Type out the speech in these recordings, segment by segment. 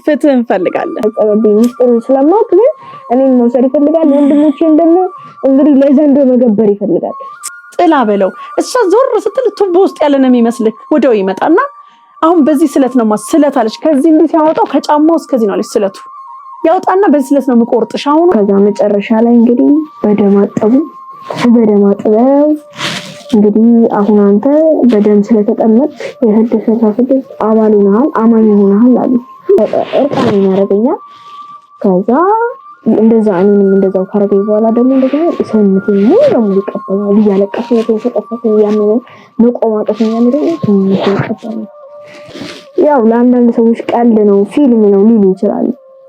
ፍትህ እንፈልጋለን። ሚስጥሩን ስለማውቅ ግን እኔን መውሰድ ይፈልጋል። ወንድሞቼን ደግሞ እንግዲህ ለዘንዶ መገበር ይፈልጋል። ጥላ በለው እሷ ዞር ስትል ቱቦ ውስጥ ያለ ነው የሚመስልክ ወደው ይመጣና አሁን በዚህ ስለት ነው ማስለት አለች። ከዚህ እንዲህ ሲያወጣው ከጫማው እስከዚህ ነው አለች ስለቱ ያወጣና በዚህ ስለት ነው የምቆርጥሽ አሁን። ከዛ መጨረሻ ላይ እንግዲህ በደማጠቡ እንግዲህ አሁን አንተ በደም ስለተቀመጥ የ666 አባል ሆነሃል፣ አማኝ ሆነሃል አሉ። እርቃን ያረጋኛል። ከዛ እንደዛ እኔንም እንደዛው ካረገኝ በኋላ ደግሞ እንደገና ሰውነቴ ሙሉ ለሙሉ ይቀበላል። እያለቀሰ የተሰጠፈተ ያመነ መቆማጠፍ ያመረኝ ሰውነቴ ይቀበላል። ያው ለአንዳንድ ሰዎች ቀልድ ነው ፊልም ነው ሊሉ ይችላሉ።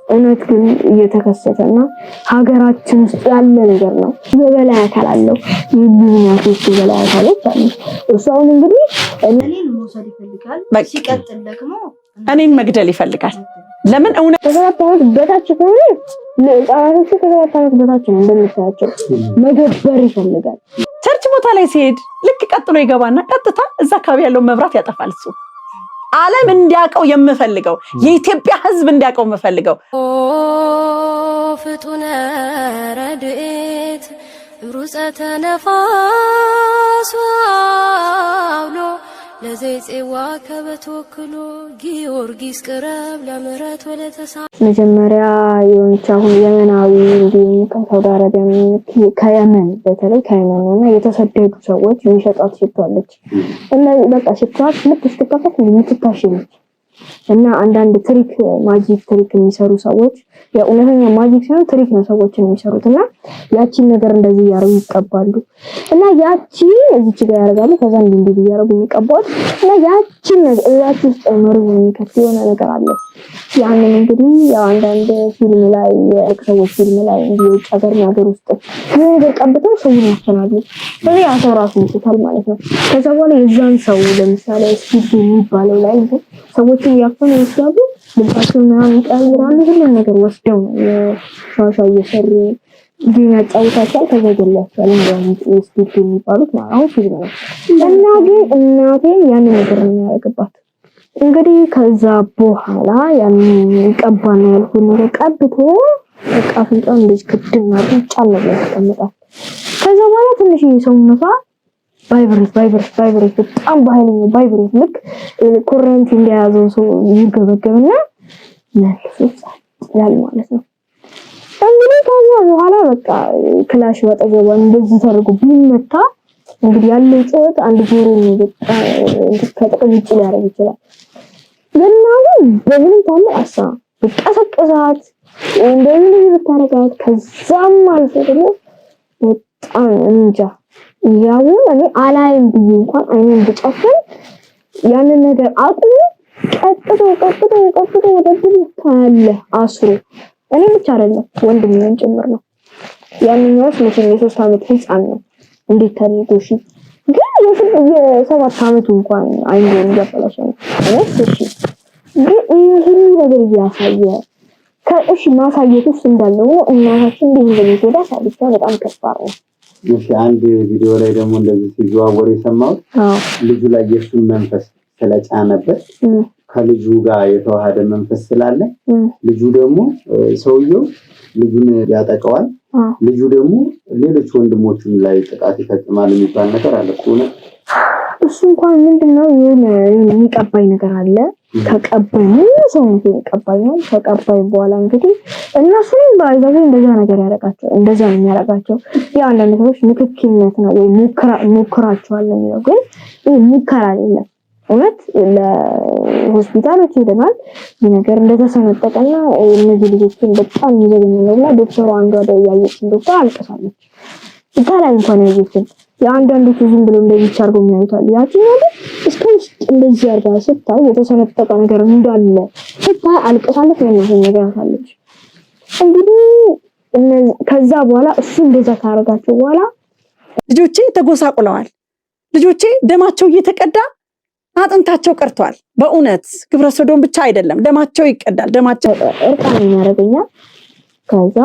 እውነት ግን እየተከሰተና ሀገራችን ውስጥ ያለ ነገር ነው። የበላይ አካል አለው የሚያስወጡ የበላይ አካሎች አሉ። እሷን እንግዲህ እኔን መውሰድ ይፈልጋል። ሲቀጥል ደግሞ እኔን መግደል ይፈልጋል። ለምን እውነት ተዛታው በታች ሆነ ለጻራቶቹ ተዛታው በታች ነው እንደምታያቸው መገበር ይፈልጋል። ቸርች ቦታ ላይ ሲሄድ ልክ ቀጥሎ ይገባና ቀጥታ እዛ አካባቢ ያለው መብራት ያጠፋል። እሱ ዓለም እንዲያቀው የምፈልገው የኢትዮጵያ ሕዝብ እንዲያቀው የምፈልገው ፍጡነ ረድኤት ሩፀተ ነፋስ አውሎ ለዘይጼዋ ከበተወክሎ ጊዮርጊስ ቅረብ ለምሕረት ወለተሳ መጀመሪያ የሆነች አሁን የመናዊ እንዲሁም ከሳውዲ አረቢያ ከየመን በተለይ ከየመንና የተሰደዱ ሰዎች የሚሸጣት ሽቷለች እና በቃ ሽቷት ልክ ስትከፈት የምትታሽነች እና አንዳንድ ትሪክ ማጂክ ትሪክ የሚሰሩ ሰዎች የእውነተኛ ማጂክ ሳይሆን ትሪክ ነው ሰዎችን የሚሰሩትና ያቺን ነገር እንደዚህ ያረጉ ይቀባሉ እና ያቺ እዚች ጋር ያረጋሉ ከዛ እንዲህ ያረጉ የሚቀባው እና ያቺን ነገር እዛች ውስጥ መርዝ የሚከት የሆነ ነገር አለ። ያንን እንግዲህ አንዳንድ ፊልም ላይ የኤክሰዎች ፊልም ላይ እንዲወጣ ሀገር ውስጥ ነገር ቀብተው ሰው ያስተናሉ ስለዚህ አሰው ራሱ ይጥታል ማለት ነው። ከዛ በኋላ የዛን ሰው ለምሳሌ ስፒድ የሚባለው ላይ ሰዎችን ያፈኑ ይችላሉ ልባቸውን ያንቀራሉ ሁሉ ነገር ወስደው ሻሻ እየሰሩ ግን ያጫውታቸዋል ከዛ ገላቸዋል ነው ስፒድ የሚባሉት ማለት ፊልም ነው። እና ግን እናቴን ያን ነገር ነው ያደረገባት። እንግዲህ ከዛ በኋላ ያን ቀባና ያልኩት ነገር ቀብቶ በቃ ፍንጫው እንደዚህ ክድና ጫል ነው ያስቀምጣል። ከዛ በኋላ ትንሽ ሰውነቷ ቫይብሬት በጣም በኃይለኛው ቫይብሬት ልክ ኮረንት እንደያዘው ሰው ይገበገብና ያል ማለት ነው። እንግዲህ ከዛ በኋላ በቃ ክላሽ ወጣገባ እንደዚህ ተደርጎ ቢመታ እንግዲህ ያለው ጩኸት አንድ ጆሮ ነው በጣም ከጥቅም ውጭ ሊያደርግ ይችላል። ለማለት በምን ታለ አሳ በቀሰቀሳት እንደዚህ ብታረጋት ከዛም አልፎ ደግሞ በጣም እንጃ ያው እኔ አላይም ብዬ እንኳን አይኔን ብጨፍን ያንን ነገር አቁም ቀጥቶ ወደዚህ ካለ አስሮ እኔ ብቻ አይደለም ወንድሜን ጭምር ነው። ያንኛውስ የ3 አመት ህፃን ነው እንዴት ታሪኩሽ ግን የ7 አመቱ እንኳን አይኔን ያበላሽ ነው እሺ ግን ይሄን ነገር ያሳየ ከእሺ ማሳየት ውስጥ እንዳለው እናታችን እንደሚጎዳ ሳይቻ በጣም ከባድ ነው። እሺ አንድ ቪዲዮ ላይ ደግሞ እንደዚህ ሲዘዋወር የሰማው ልጁ ላይ የሱን መንፈስ ስለጫነበት ከልጁ ጋር የተዋሃደ መንፈስ ስላለ ልጁ ደግሞ ሰውየው ልጁን ያጠቀዋል ልጁ ደግሞ ሌሎች ወንድሞቹን ላይ ጥቃት ይፈጽማል የሚባል ነገር አለ እኮ ነው። እሱ እንኳን ምንድነው የሚቀባይ ነገር አለ ተቀባይ ሰው ነው ተቀባይ በኋላ እንግዲህ እነሱም ባይዘው እንደዛ ነገር ያረጋቸው እንደዛ ነው የሚያረጋቸው። ያ አንዳንድ ሰዎች ንክኪነት ነው ወይ ሙከራቸዋል ነው ግን ሙከራ አይደለም። እውነት ለሆስፒታሎች ሄደናል ነገር እንደተሰነጠቀና እነዚህ ልጆችን በጣም ይዘገኛልና ዶክተሩ አንዷ ያያየች ዶክተር አልቀሳለች ይታላል እንኳን ያየችን ያንዳንዶቹ ዝም ብሎ እንደዚህ ቻርጎ የሚያዩታል ያቺኛው እስከውስጥ እንደዚህ አርጋ ስታይ የተሰነጠቀ ነገር እንዳለ ስታይ አልቀሳለች ነው ነገር አሳለች። እንግዲህ ከዛ በኋላ እሱ እንደዛ ካረጋቸው በኋላ ልጆቼ ተጎሳቁለዋል። ልጆቼ ደማቸው እየተቀዳ አጥንታቸው ቀርቷል። በእውነት ግብረ ሰዶም ብቻ አይደለም ደማቸው ይቀዳል። ደማቸው እርቃን ያረጋኛል። ከዛ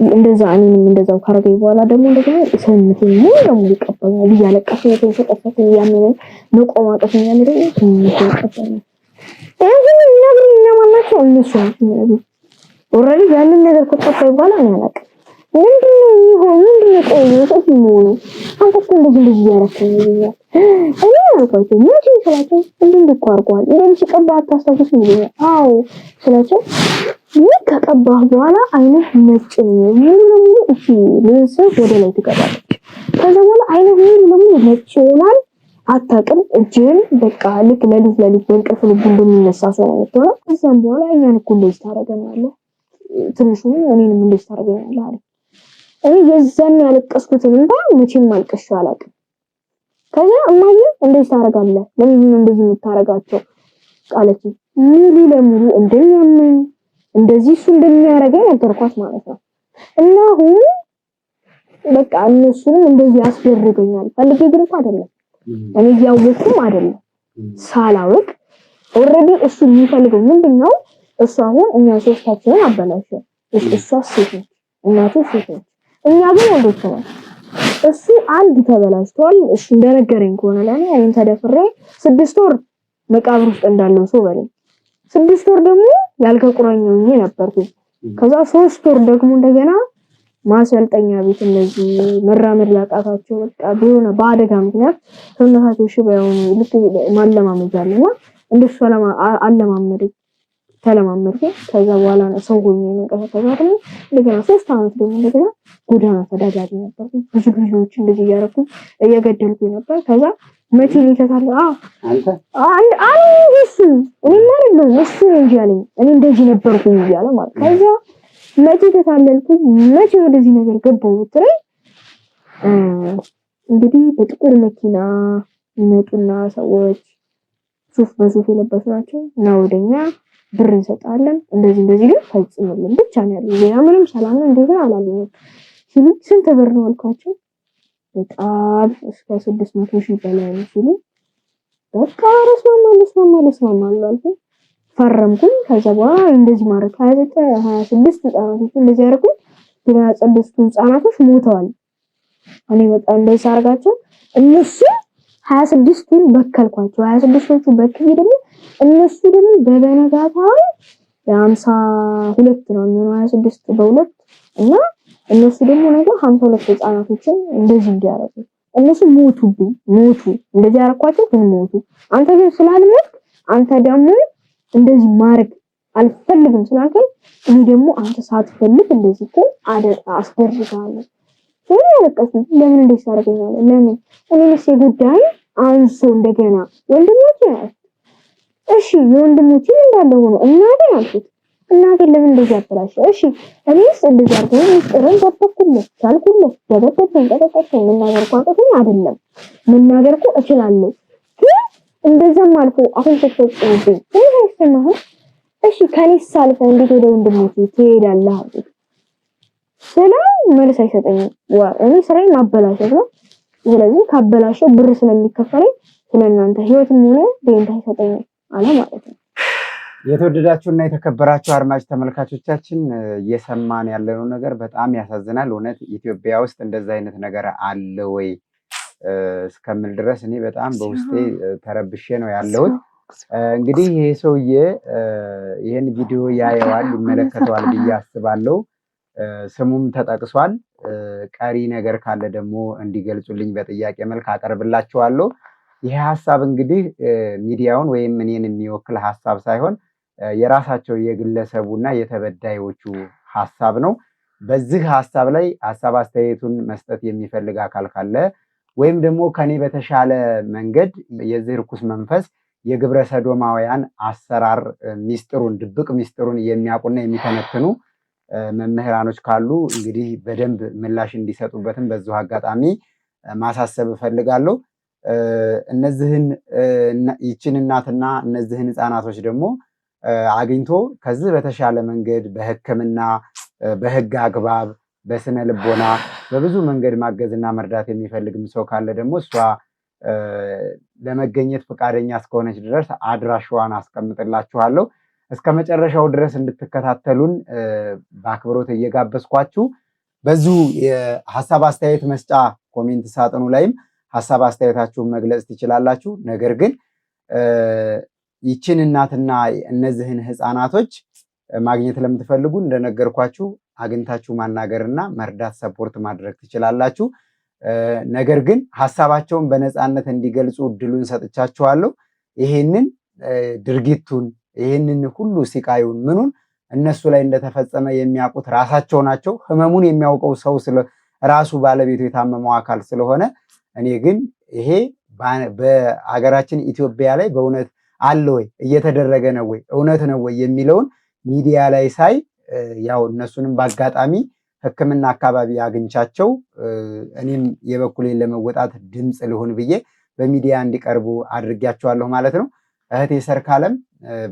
እንደዛ እኔንም እንደዛው ካረገኝ በኋላ ደግሞ እንደገና ሰውነቴ ሙሉ ለሙሉ ይቀበላል። እያለቀሰ የተሰጠፈተ ያመነ መቆማጠፍ ያመረኝ ሰውነቴ ይቀበላል። ይሄን ነገር እናማናቸው እነሱ ነው ኦሬዲ ያንን ነገር ከተፈጠረ በኋላ ነው ያለቀ ምንድነው ይሆን ምንድነው ቆይቶ ነው አንተ እንደዚህ ያረከኝ ነው እኔ አልኳቸው ምን ይችላልከው እንድንቆርቋል እንደምሽቀባ አታስተውስ ነው አዎ ስለዚህ ይህ ከቀባህ በኋላ አይነት ነጭ ነው ሙሉ ለሙሉ እሺ ለሰው ወደ ላይ ትቀባለች ከዛ በኋላ አይነት ሙሉ ለሙሉ ነጭ ይሆናል አታውቅም እጅን በቃ ልክ ለሊት በእንቅልፍ ልብ እንደሚነሳ ሰው ነው የምትሆነው ከዛም በኋላ እኛን እኮ እንደዚህ ታረገናለህ ትንሹ እኔንም እንደዚህ ታረገኛለህ አለ እኔ የዛን ያለቀስኩትን እንባ መቼም አልቀሽው አላውቅም ከዛ እማዬ እንደዚህ ታረጋለህ ለምን እንደዚህ የምታረጋቸው ቃለች ሙሉ ለሙሉ እንደሚያምን እንደዚህ እሱ እንደሚያረገኝ ነገርኳት ማለት ነው እና አሁን በቃ እነሱንም እንደዚህ ያስደርገኛል ፈልጌ ግን እኮ አይደለም እኔ ያወቅኩም አይደለም ሳላውቅ ኦሬዲ እሱ የሚፈልገው ምንድነው እሱ አሁን እኛ ሶስታችንን አበላሸ እሷ ሴት ነች እናቱ ሴት ነች እኛ ግን ወንዶች ነን እሱ አንድ ተበላሽቷል እሱ እንደነገረኝ ከሆነ ለኔ አይን ተደፍሬ 6 ወር መቃብር ውስጥ እንዳለው ሰው በለኝ 6 ወር ደግሞ ያልከቁራኛው ነበርኩ ከዛ 3 ወር ደግሞ እንደገና ማሰልጠኛ ቤት እንደዚህ መራመድ ላቃታቸው በቃ ቢሆነ በአደጋ ምክንያት ሰውነታቸው ሽባውን ልክ ማለማመጃለና እንደሱ አለማመደኝ ተለማመድኩ ከዛ በኋላ ነው ሰው ሆኜ መንቀሳቀሳት ነው እንደገና 3 አመት ደግሞ እንደገና ጎዳና ተዳዳሪ ነበርኩ ብዙ ጊዜዎች እንደዚህ ያረኩ እየገደልኩ ነበር ከዛ መቼ ይተታለ እሱ እኔ ማለት ነው እሱ እንጂ አለኝ እኔ እንደዚህ ነበርኩ ይያለ ማለት ከዛ መቼ ተታለልኩ መቼ ወደዚህ ነገር ገባው ብትለኝ እንግዲህ በጥቁር መኪና ይመጡና ሰዎች ሱፍ በሱፍ የለበሱ ናቸው እና ወደኛ ብር እንሰጣለን እንደዚህ ግን ፈጽምልን ብቻ ነው ያለው ሌላ ምንም ሰላም ነው እንደዛ አላለም ሲሉ ስንት ብር ነው አልኳቸው በጣም እስከ 600,000 በላይ ነው ሲሉ በቃ ረስማማለሁ አልኩ ፈረምኩኝ ከዛ በኋላ እንደዚህ ማረክ 26 ህጻናቶች እንደዚህ ያረኩኝ ግን 26 ህጻናቶች ሞተዋል እኔ በጣም እንደዚህ አርጋቸው እነሱ 26ቱን በከልኳቸው 26ቶቹ በከይ ደግሞ እነሱ ደግሞ በበነጋታው የ52 ነው የሚሆነው 26 በሁለት እና እነሱ ደግሞ ነገር 52 ህጻናቶችን እንደዚህ እንዲያረጉ እነሱ ሞቱ እንደዚህ ያረኳቸው ግን ሞቱ አንተ ግን ስላልሞት አንተ ደግሞ እንደዚህ ማረግ አልፈልግም ስላልከኝ እኔ ደግሞ አንተ ሳትፈልግ እንደዚህ እኮ አስደርጋለሁ ለምን እንደዚህ ታረጋለህ ለምን እኔስ ጉዳይ አንሶ እንደገና ወንድሞቼ እሺ የወንድሞቼ እንዳለ ሆኖ እናቴ አልኩት እናቴ ለምን እንደዚህ አበላሽ እሺ እኔስ እንደዚህ አርገው ጥሩን ተፈክኩልህ ሳልኩልህ ደበደበኝ ተጠቀቀኝ መናገር ቋንቋኝ አይደለም መናገር እኮ እችላለሁ ግን እንደዛም አልፎ አሁን ተፈጽሞብኝ ስለዚህ እሺ ከኔስ ሳልፈ እንዴት ወደ ወንድሞቼ ትሄዳለህ አልኩት ስለ መልስ አይሰጠኝም እኔ ስራዬን ማበላሸት ነው ስለዚህ ካበላሸው ብር ስለሚከፈለኝ ስለናንተ ህይወትም ሆነ ደንታ አይሰጠኝም አለ ማለት ነው የተወደዳችሁና የተከበራችሁ አድማጭ ተመልካቾቻችን እየሰማን ያለነው ነገር በጣም ያሳዝናል እውነት ኢትዮጵያ ውስጥ እንደዛ አይነት ነገር አለ ወይ እስከምል ድረስ እኔ በጣም በውስጤ ተረብሼ ነው ያለሁት እንግዲህ ይሄ ሰውዬ ይሄን ቪዲዮ ያየዋል ይመለከተዋል ብዬ አስባለሁ ስሙም ተጠቅሷል ቀሪ ነገር ካለ ደግሞ እንዲገልጹልኝ በጥያቄ መልክ አቀርብላችኋለሁ ይሄ ሐሳብ እንግዲህ ሚዲያውን ወይም እኔን የሚወክል ሐሳብ ሳይሆን የራሳቸው የግለሰቡና የተበዳዮቹ ሐሳብ ነው በዚህ ሐሳብ ላይ ሐሳብ አስተያየቱን መስጠት የሚፈልግ አካል ካለ ወይም ደግሞ ከኔ በተሻለ መንገድ የዚህ ርኩስ መንፈስ የግብረ ሰዶማውያን አሰራር ሚስጥሩን ድብቅ ሚስጥሩን የሚያውቁና የሚተነትኑ መምህራኖች ካሉ እንግዲህ በደንብ ምላሽ እንዲሰጡበትም በዚሁ አጋጣሚ ማሳሰብ እፈልጋለሁ እነዚህን ይችን እናትና እነዚህን ህፃናቶች ደግሞ አግኝቶ ከዚህ በተሻለ መንገድ በህክምና በህግ አግባብ በስነ ልቦና በብዙ መንገድ ማገዝና መርዳት የሚፈልግም ሰው ካለ ደግሞ እሷ ለመገኘት ፈቃደኛ እስከሆነች ድረስ አድራሻዋን አስቀምጥላችኋለሁ እስከ መጨረሻው ድረስ እንድትከታተሉን በአክብሮት እየጋበዝኳችሁ በዚሁ የሐሳብ አስተያየት መስጫ ኮሜንት ሳጥኑ ላይም ሐሳብ አስተያየታችሁን መግለጽ ትችላላችሁ ነገር ግን ይችን እናትና እነዚህን ህፃናቶች ማግኘት ለምትፈልጉ እንደነገርኳችሁ አግኝታችሁ ማናገርና መርዳት ሰፖርት ማድረግ ትችላላችሁ። ነገር ግን ሐሳባቸውን በነፃነት እንዲገልጹ እድሉን ሰጥቻችኋለሁ። ይሄንን ድርጊቱን ይሄንን ሁሉ ሲቃዩን ምኑን እነሱ ላይ እንደተፈጸመ የሚያውቁት ራሳቸው ናቸው። ህመሙን የሚያውቀው ሰው ራሱ ባለቤቱ የታመመው አካል ስለሆነ እኔ ግን ይሄ በሀገራችን ኢትዮጵያ ላይ በእውነት አለ ወይ እየተደረገ ነው ወይ እውነት ነው ወይ የሚለውን ሚዲያ ላይ ሳይ ያው እነሱንም በአጋጣሚ ሕክምና አካባቢ አግኝቻቸው እኔም የበኩሌን ለመወጣት ድምፅ ልሁን ብዬ በሚዲያ እንዲቀርቡ አድርጊያቸዋለሁ ማለት ነው። እህቴ ሰርካለም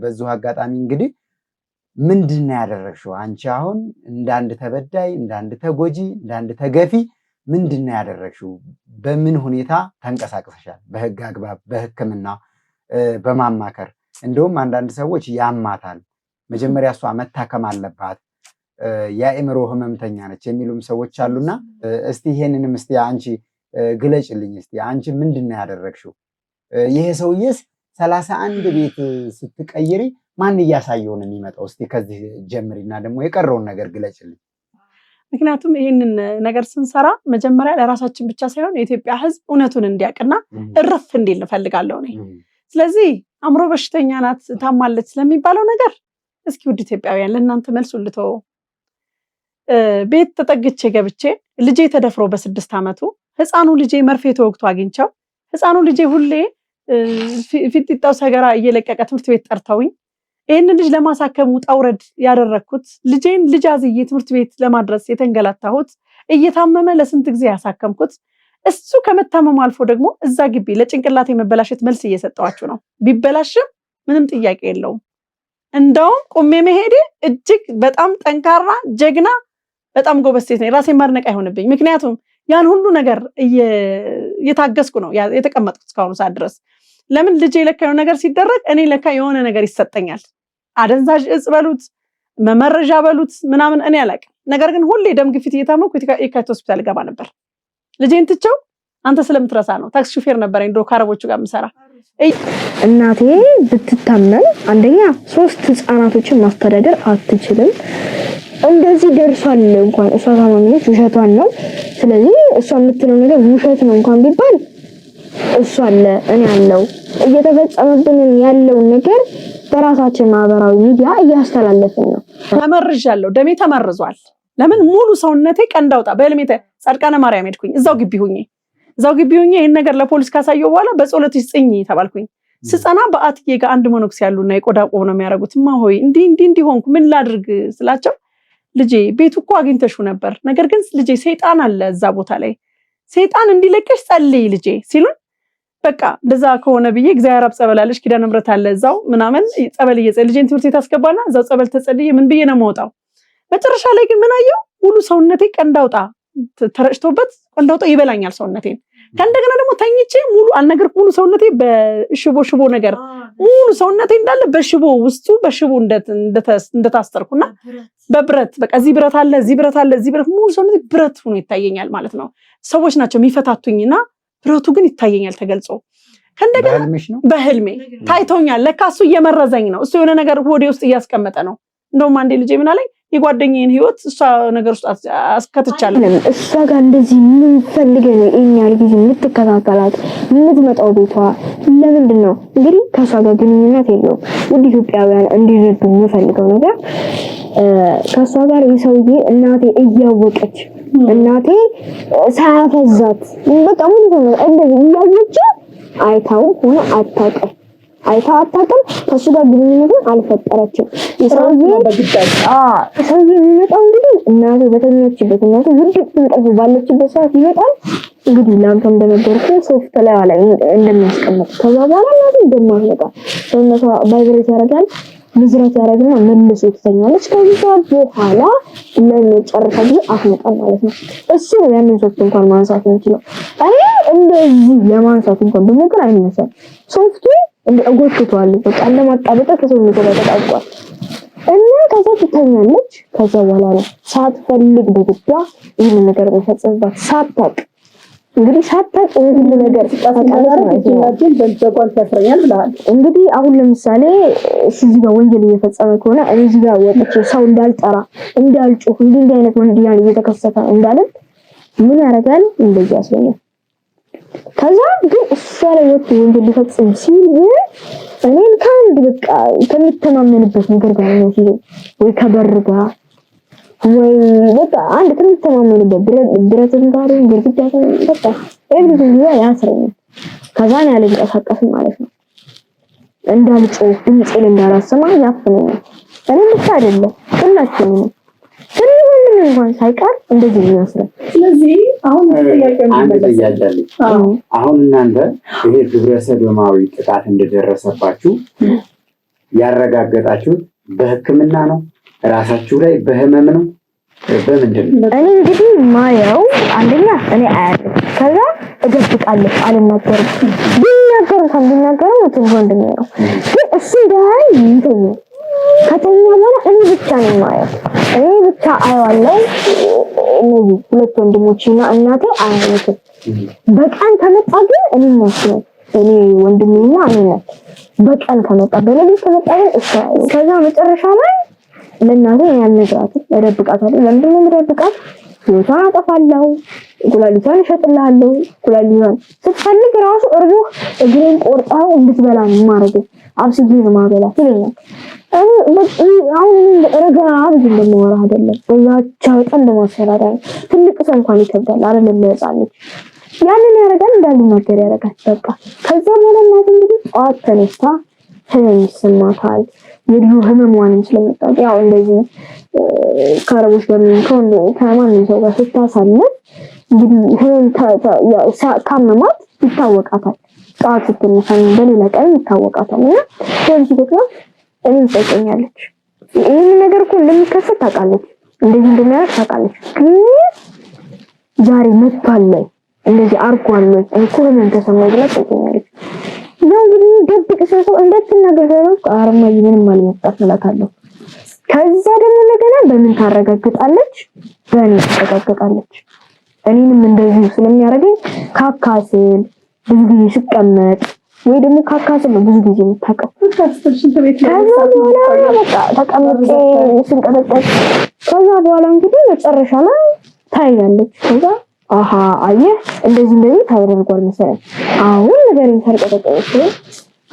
በዚሁ አጋጣሚ እንግዲህ ምንድነው ያደረግሽው? አንቺ አሁን እንዳንድ ተበዳይ፣ እንዳንድ ተጎጂ፣ እንዳንድ ተገፊ ምንድነው ያደረግሽው? በምን ሁኔታ ተንቀሳቅሰሻል? በህግ አግባብ በሕክምና በማማከር እንደውም አንዳንድ ሰዎች ያማታል፣ መጀመሪያ እሷ መታከም አለባት፣ የአእምሮ ህመምተኛ ነች የሚሉም ሰዎች አሉና እስቲ ይሄንንም እስቲ አንቺ ግለጭልኝ። እስቲ አንቺ ምንድነው ያደረግሽው? ይሄ ሰውዬስ 31 ቤት ስትቀይሪ ማን እያሳየው ነው የሚመጣው? እስቲ ከዚህ ጀምሪና ደግሞ የቀረውን ነገር ግለጭልኝ። ምክንያቱም ይህንን ነገር ስንሰራ መጀመሪያ ለራሳችን ብቻ ሳይሆን የኢትዮጵያ ህዝብ እውነቱን እንዲያውቅና እርፍ እንዲል እፈልጋለሁ እኔ። ስለዚህ አእምሮ በሽተኛ ናት ታማለች ስለሚባለው ነገር እስኪ ውድ ኢትዮጵያውያን ለእናንተ መልሱ ልተው። ቤት ተጠግቼ ገብቼ ልጄ ተደፍሮ በ6 ዓመቱ ህፃኑ ልጄ መርፌ ተወግቶ አግኝቸው ህፃኑ ልጄ ሁሌ ፊጥጣው ሰገራ እየለቀቀ ትምህርት ቤት ጠርተውኝ ይህንን ልጅ ለማሳከም ውጣ ውረድ ያደረግኩት ልጄን ልጅ አዝዬ ትምህርት ቤት ለማድረስ የተንገላታሁት እየታመመ ለስንት ጊዜ ያሳከምኩት እሱ ከመታመሙ አልፎ ደግሞ እዛ ግቢ ለጭንቅላት የመበላሸት መልስ እየሰጠዋችሁ ነው። ቢበላሽም ምንም ጥያቄ የለውም። እንደውም ቁሜ መሄዴ እጅግ በጣም ጠንካራ ጀግና በጣም ጎበዝ ሴት ነኝ። ራሴን ማድነቅ አይሆንብኝ። ምክንያቱም ያን ሁሉ ነገር እየታገስኩ ነው የተቀመጥኩት እስካሁኑ ሰዓት ድረስ። ለምን ልጄ ለካ የሆነ ነገር ሲደረግ እኔ ለካ የሆነ ነገር ይሰጠኛል። አደንዛዥ እጽ በሉት መመረዣ በሉት ምናምን እኔ አላውቅም። ነገር ግን ሁሌ ደም ግፊት እየታመምኩ የካቲት ሆስፒታል ገባ ነበር። ልጄን ትቼው አንተ ስለምትረሳ ነው። ታክሲ ሹፌር ነበረኝ ድሮ ከአረቦቹ ጋር የምሰራ። እናቴ ብትታመም አንደኛ 3 ህፃናቶችን ማስተዳደር አትችልም። እንደዚህ ደርሷል እንኳን እሷ ታማሚነች ውሸቷን ነው። ስለዚህ እሷ የምትለው ነገር ውሸት ነው እንኳን ቢባል እሷ አለ እኔ አለው እየተፈጸመብን ያለው ነገር በራሳችን ማህበራዊ ሚዲያ እያስተላለፍን ነው። ተመርዣለሁ፣ ደሜ ተመርዟል። ለምን ሙሉ ሰውነቴ ቀንዳውጣ በህልሜ ጻድቃነ ማርያም ሄድኩኝ። እዛው ግቢ ሁኜ ይሄን ነገር ለፖሊስ ካሳየው በኋላ በጸሎትሽ ጽኚ ተባልኩኝ። ስጸና በአትዬ ጋር አንድ ሞኖክስ ያሉና የቆዳ ቆብ ነው የሚያረጉት። ማሆይ እንዲ ሆንኩ ምን ላድርግ ስላቸው ልጄ ቤቱ እኮ አግኝተሽው ነበር፣ ነገር ግን ልጄ ሰይጣን አለ እዛ ቦታ ላይ ሰይጣን እንዲለቀሽ ጸልይ ልጄ ሲሉን በቃ እንደዛ ከሆነ ብዬ እግዚአብሔር አብ ጸበል አለሽ ኪዳነ ምሕረት አለ እዛው ምናምን ጸበል እየጸለይ ልጄን ትምህርት ቤት አስገባና እዛው ጸበል ተጸልይ ምን ብዬ ነው የምወጣው። መጨረሻ ላይ ግን ምን አየው ሙሉ ሰውነቴ ቀንዳውጣ ተረጭቶበት ቀንዳውጣ ይበላኛል ሰውነቴን። ከእንደገና ደግሞ ተኝቼ ሙሉ አልነገርኩ ሙሉ ሰውነቴ በሽቦ ነገር ሙሉ ሰውነቴ እንዳለ በሽቦ ውስጡ በሽቦ እንደታስተርኩና በብረት በቃ እዚህ ብረት አለ እዚህ ብረት አለ እዚህ ብረት ሙሉ ሰውነቴ ብረት ሆኖ ይታየኛል ማለት ነው። ሰዎች ናቸው የሚፈታቱኝና ብረቱ ግን ይታየኛል ተገልጾ። ከእንደገና በህልሜ ታይቶኛል። ለካ እሱ እየመረዘኝ ነው። እሱ የሆነ ነገር ሆዴ ውስጥ እያስቀመጠ ነው። እንደውም አንዴ ልጄ ምን አለኝ የጓደኛዬን ህይወት እሷ ነገር ውስጥ አስከትቻለሁ። እሷ ጋር እንደዚህ ምን ፈልገህ ነው እኛል ጊዜ የምትከታተላት የምትመጣው ቤቷ ለምንድን ነው? እንግዲህ ከሷ ጋር ግንኙነት የለውም። ውድ ኢትዮጵያውያን እንዲረዱ የምፈልገው ነገር ከሷ ጋር የሰውዬ እናቴ እያወቀች እናቴ ሳያፈዛት በቃ ምን ነው እንደዚህ እያየች አይታው ሆነ አታውቅም ከሱ ጋር ግንኙነትን አልፈጠረችም። ሰውዬ የሚመጣው እንግዲህ እናቴ በተኛችበት እናቴ ውድቅ እንቅልፍ ባለችበት ሰዓት ይመጣል። እንግዲህ ላንተ እንደነገርኩ ሶፍት ላይ እንደሚያስቀምጥ ከዛ በኋላ እናቴ እንደማይመጣ ሰውነቷ ቫይብሬት ያደርጋል ምዝራት ያደርግና መልሶ ትተኛለች። ከዛ በኋላ ለመጨረሻ ጊዜ አትመጣም ማለት ነው። እሱ ያንን ሶፍት እንኳን ማንሳት እንችላለን። እኔ እንደዚህ ለማንሳት እንኳን በመከራ አይነሳም። ሶፍቱ እንደ እጎትቷል በቃ እንደማጣበቀ ከሰውነቷ ጋር ተጣብቋል እና ከዛ ትተኛለች። ከዛ በኋላ ነው ሳትፈልግ በግዷ ይህን ነገር መፈጸምባት ሳታውቅ እንግዲህ ሳታውቅ ሁሉ ነገር እንግዲህ አሁን ለምሳሌ እዚህ ጋር ወንጀል እየፈጸመ ከሆነ እዚህ ጋር ወጥቼ ሰው እንዳልጠራ እንዳልጮህ እንዲህ አይነት ወንጀል እየተከሰተ እንዳለን ምን ያደርጋል እንደዚህ ያስለኛል። ከዛ ግን እሷ ላይ ወጥቶ ወንጀል ሊፈጽም ሲል እኔን ከአንድ በቃ ከሚተማመንበት ነገር ጋር ነው ሲል ወይ ከበር ጋር ወይ በቃ አንድ ከሚተማመንበት ብረትን ጋር ግድግዳ በቃ ኤቭሪቲንግ ያስረኛል። ከዛ ነው ያለ እንቀሳቀስም ማለት ነው እንዳልጮህ ድምጼን እንዳላሰማ ያፍነኛል። እኔ ብቻ አይደለም ሁላችንም ሁሉም እንኳን ሳይቀር እንደዚህ ይመስላል። ስለዚህ አሁን አሁን እናንተ ይሄ ግብረ ሰዶማዊ ጥቃት እንደደረሰባችሁ ያረጋገጣችሁት በሕክምና ነው? ራሳችሁ ላይ በህመም ነው? በምንድን ነው? እኔ እንግዲህ ማየው አንደኛ እኔ አያለሁ፣ ከዛ እደብቃለሁ፣ አልናገርም። ቢናገረው ትንሽ ወንድሜ ነው ግን እሱ እንዳይ ይተኛ ከተኛ በኋላ እኔ ብቻ ነው የማየው። እኔ ብቻ አየዋለሁ። እነዚህ ሁለት ወንድሞችና እናቴ አያዩትም። በቀን ከመጣ ግን እኔ ነው እኔ ወንድሜና እኔ ነው። በቀን ከመጣ በሌሊት ከመጣ ግን እሱ ከዛ መጨረሻ ላይ ለእናቴ ያልነግራትም እደብቃታለሁ። ለምንድን ነው የምደብቃት? ህይወቷን አጠፋለሁ፣ ኩላሊቷን እሸጥልሃለሁ። ኩላሊቷን ስትፈልግ ራሱ እርቦ እግሬን ቆርጠው እንድትበላ ነው የማደርገው። አብስዬ ነው የማበላት ይለኛል። አሁን ረጋ አብዝ እንደማወራ አይደለም። በዛቻው ቀን እንደማሰራራ ትልቅ ሰው እንኳን ይከብዳል አይደለም ለህፃኖች። ያንን ያደርጋል እንዳልናገር ያደርጋል። በቃ ከዛ በኋላ እናት እንግዲህ ጠዋት ተነስታ ህመም ይሰማታል። የልዩ ህመሟንም ስለመጣው ያው እንደዚህ ካረቦች በሚሆን ከማንም ሰው ጋር ስታሳልፍ እንግዲህ ህመም ካመማት ይታወቃታል። ጠዋት ስትነሳ በሌላ ቀን ይታወቃታል እና ወንጂ ደግሞ እኔ ትጠይቀኛለች። ይሄን ነገር እኮ እንደሚከሰት ታውቃለች፣ እንደዚህ እንደሚያደርግ ታውቃለች። ግን ዛሬ መጥቷል ላይ እንደዚህ አርጓል ወይ እኮ ህመም ተሰማኝ ብላ ትጠይቀኛለች። ያው እንግዲህ ደብቅ ሰው እንደትናገር ነው አርማ ይሄንን ማለት እላታለሁ። ከዛ ደግሞ እንደገና በምን ታረጋግጣለች? በእኔ ታረጋግጣለች። እኔንም እንደዚህ ስለሚያደርገኝ ካካስል ብዙ ጊዜ ስቀመጥ ወይ ደግሞ ካካስል ነው ብዙ ጊዜ የምታውቀው። ከዛ በኋላ በቃ ተቀምጬ ስንቀጠቀጥ ከዛ በኋላ እንግዲህ መጨረሻ ላይ ታያለች። ከዛ አሃ አየህ እንደዚህ ታደርጓል መሰለኝ። አሁን ነገር ይተርቀጠቀጠች።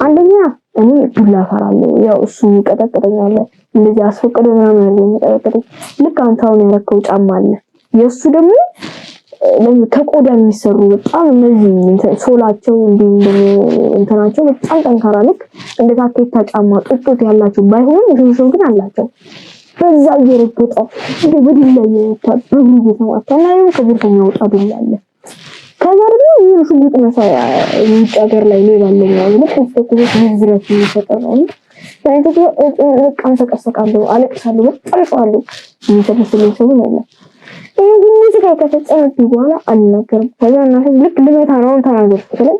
አንደኛ እኔ ዱላ ፈራለሁ። ያው እሱ ይቀጠቀጠኛል እንደዚህ አስፈቅዶ ምናምን ነው የሚቀጠቀጠኝ። ልክ አንተ አሁን ያረከው ጫማ አለ የሱ ደግሞ ከቆዳ የሚሰሩ በጣም እነዚህ ሶላቸው እንዲሁም ደግሞ እንትናቸው በጣም ጠንካራ ልክ እንደ ታኬታ ጫማ ጥጥት ያላቸው ባይሆን ብዙ ግን አላቸው። በዛ እየረገጠ እንደ በዱላ እየታበሩ እየተዋጣና ይሄን ከብርተኛ ወጣ ዱላ አለ። ከዛ ደግሞ ይሄን ሽጉጥ መሳያ ውጭ ሀገር ላይ ሌላለው ማለት ነው። ዝረት የሚሰጠው ታይቶ እቃን ተቀሰቃለሁ፣ አለቅሳለሁ፣ በጣም የሚሰበስበው ሰው ነው። ይሄን ሙዚቃ ከተጨነቀኝ በኋላ አልናገርም። ከዛ እናቴ ልክ ልመታ ነው ተናገርኩ ስለኝ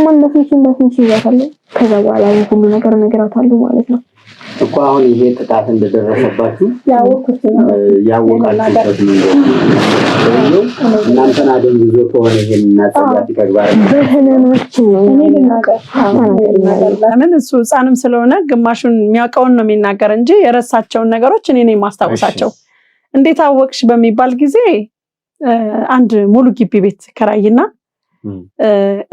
ማንደፍንሽ ይያታል። ከዛ በኋላ ሁሉ ነገር ነገራታለሁ ማለት ነው እኮ አሁን ይሄ ጥቃት እንደደረሰባችሁ ያወቃችሁበት ነው። እናንተን አደንዝዞ ከሆነ ይሄን እናጸያፊ ተግባር በህመማችን ነው ለምን እሱ ህፃንም ስለሆነ ግማሹን የሚያውቀውን ነው የሚናገር እንጂ የረሳቸውን ነገሮች እኔ ነኝ ማስታወሳቸው። እንዴት አወቅሽ በሚባል ጊዜ አንድ ሙሉ ግቢ ቤት ከራይና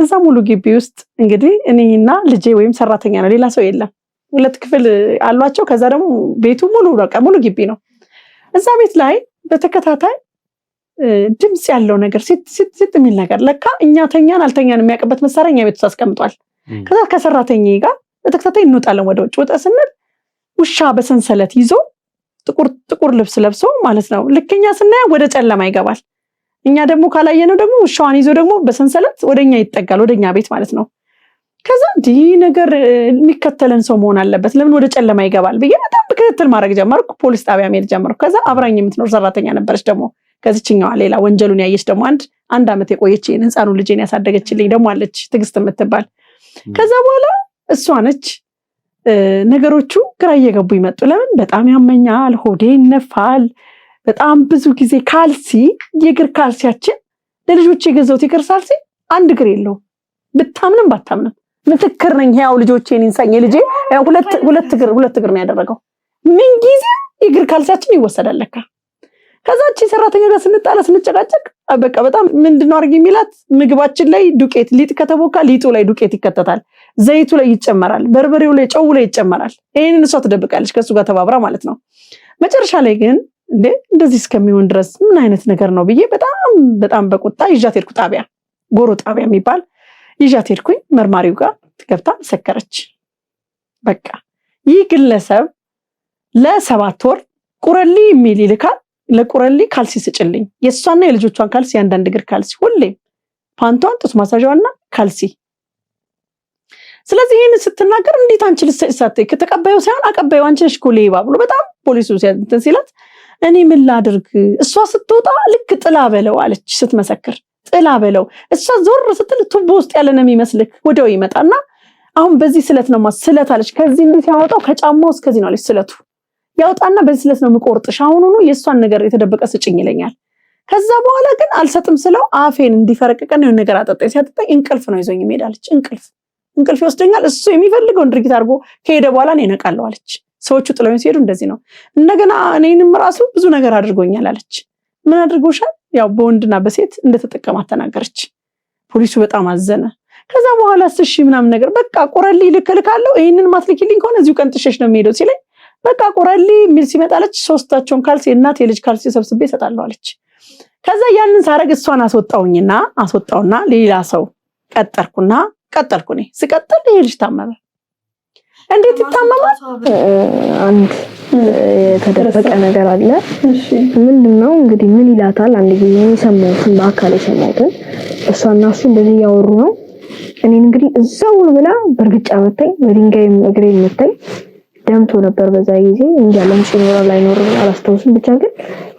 እዛ ሙሉ ግቢ ውስጥ እንግዲህ እኔና ልጄ ወይም ሰራተኛ ነው፣ ሌላ ሰው የለም። ሁለት ክፍል አሏቸው። ከዛ ደግሞ ቤቱ ሙሉ ግቢ ነው። እዛ ቤት ላይ በተከታታይ ድምጽ ያለው ነገር ሲጥ የሚል ነገር ለካ እኛ ተኛን አልተኛን የሚያውቅበት መሳሪያ እኛ ቤት ውስጥ አስቀምጧል። ከዛ ከሰራተኛዬ ጋር በተከታታይ እንወጣለን ወደ ውጭ። ወጣ ስንል ውሻ በሰንሰለት ይዞ ጥቁር ልብስ ለብሶ ማለት ነው። ልክኛ ስናየው ወደ ጨለማ ይገባል። እኛ ደግሞ ካላየነው ደግሞ ውሻዋን ይዞ ደግሞ በሰንሰለት ወደኛ ይጠጋል፣ ወደኛ ቤት ማለት ነው። ከዛ እንዲህ ነገር የሚከተለን ሰው መሆን አለበት፣ ለምን ወደ ጨለማ ይገባል ብዬ በጣም ክትትል ማድረግ ጀመርኩ። ፖሊስ ጣቢያ መሄድ ጀመርኩ። ከዛ አብራኝ የምትኖር ሰራተኛ ነበረች ደግሞ ከዚችኛዋ ሌላ ወንጀሉን ያየች ደግሞ አንድ አመት የቆየች ህፃኑ ልጄን ያሳደገችልኝ ደግሞ አለች ትግስት የምትባል። ከዛ በኋላ እሷ ነች ነገሮቹ ግራ እየገቡ ይመጡ። ለምን በጣም ያመኛል፣ ሆዴ ይነፋል። በጣም ብዙ ጊዜ ካልሲ የእግር ካልሲያችን ለልጆቼ የገዛሁት ይከርሳል ሲል አንድ እግር የለውም። ብታምንም ባታምንም ምትክር ነኝ ያው ልጆቼን እንሳኝ ልጄ ሁለት እግር ነው ያደረገው። ምን ጊዜ እግር ካልሲያችን ይወሰዳል ለካ። ከዛች ሰራተኛ ጋር ስንጣላ ስንጨቃጨቅ በቃ በጣም ምንድነው አርግ የሚላት ምግባችን ላይ ዱቄት ሊጥ ከተቦካ ሊጡ ላይ ዱቄት ይከተታል፣ ዘይቱ ላይ ይጨመራል፣ በርበሬው ላይ ጨው ላይ ይጨመራል። ይሄንን እሷ ትደብቃለች ከሱ ጋር ተባብራ ማለት ነው። መጨረሻ ላይ ግን እንደዚህ እስከሚሆን ድረስ ምን አይነት ነገር ነው ብዬ በጣም በቁጣ ይዣት ሄድኩ። ጣቢያ ጎሮ ጣቢያ የሚባል ይዣት ሄድኩኝ። መርማሪው ጋር ገብታ መሰከረች። በቃ ይህ ግለሰብ ለ7 ወር ቁረሊ የሚል ይልካል። ለቁረሊ ካልሲ ስጭልኝ፣ የሷና የልጆቿን ካልሲ አንዳንድ እግር ካልሲ፣ ሁሌም ፓንቷን ጡት ማሳዣዋና ካልሲ። ስለዚህ ይህን ስትናገር እንዴት አንቺ ልትሰጪ ከተቀባዩ ሳይሆን አቀባዩ አንቺ ነሽ እኮ ሌባ ብሎ በጣም ፖሊሱ ሲላት እኔ ምን ላድርግ? እሷ ስትወጣ ልክ ጥላ በለው አለች ስትመሰክር። ጥላ በለው እሷ ዞር ስትል ቱቦ ውስጥ ያለ ነው የሚመስልክ ወዲያው ይመጣና አሁን በዚህ ስለት ነው ስለት አለች። ከዚህ እንዴት ያወጣው ከጫማው እስከዚህ ነው አለች ስለቱ ያውጣና በዚህ ስለት ነው የምቆርጥሽ። አሁኑኑ የሷን ነገር የተደበቀ ስጭኝ ይለኛል። ከዛ በኋላ ግን አልሰጥም ስለው አፌን እንዲፈረቀቀን ነው ነገር አጠጣኝ። ሲያጠጣኝ እንቅልፍ ነው ይዞኝ ሄዳለች። እንቅልፍ ይወስደኛል። እሱ የሚፈልገውን ድርጊት አድርጎ ከሄደ በኋላ ነው እነቃለሁ አለች። ሰዎቹ ጥለውኝ ሲሄዱ እንደዚህ ነው። እንደገና እኔንም ራሱ ብዙ ነገር አድርጎኛል አለች። ምን አድርጎሻል? ያው በወንድና በሴት እንደተጠቀማት ተናገረች። ፖሊሱ በጣም አዘነ። ከዛ በኋላ እሺ ምናምን ነገር በቃ ቁረሊ ልክልካለሁ፣ ይሄንን ማትልኪልኝ ከሆነ እዚሁ ቀንጥሸሽ ነው የሚሄደው ሲለኝ በቃ ቁረሊ ሚል ሲመጣለች ሶስታቸውን ካልሲ እናት የልጅ ካልሲ ሰብስቤ እሰጣለሁ አለች። ከዛ ያንን ሳረግ እሷን አስወጣውና ሌላ ሰው ቀጠልኩ። እኔ ስቀጥል ይሄ ልጅ ታመመ። እንዴት ይታመማል? አንድ የተደበቀ ነገር አለ። ምንድነው እንግዲህ ምን ይላታል? አንድ ጊዜ የሰማሁትን በአካል የሰማሁትን እሷና እሱ እንደዚህ ያወሩ ነው። እኔን እንግዲህ እዛው ብላ በርግጫ መታኝ፣ በድንጋይም እግሬን መታኝ። ደምቶ ነበር በዛ ጊዜ እንጃለም ሲኖር ላይ ኖር አላስተውስም። ብቻ ግን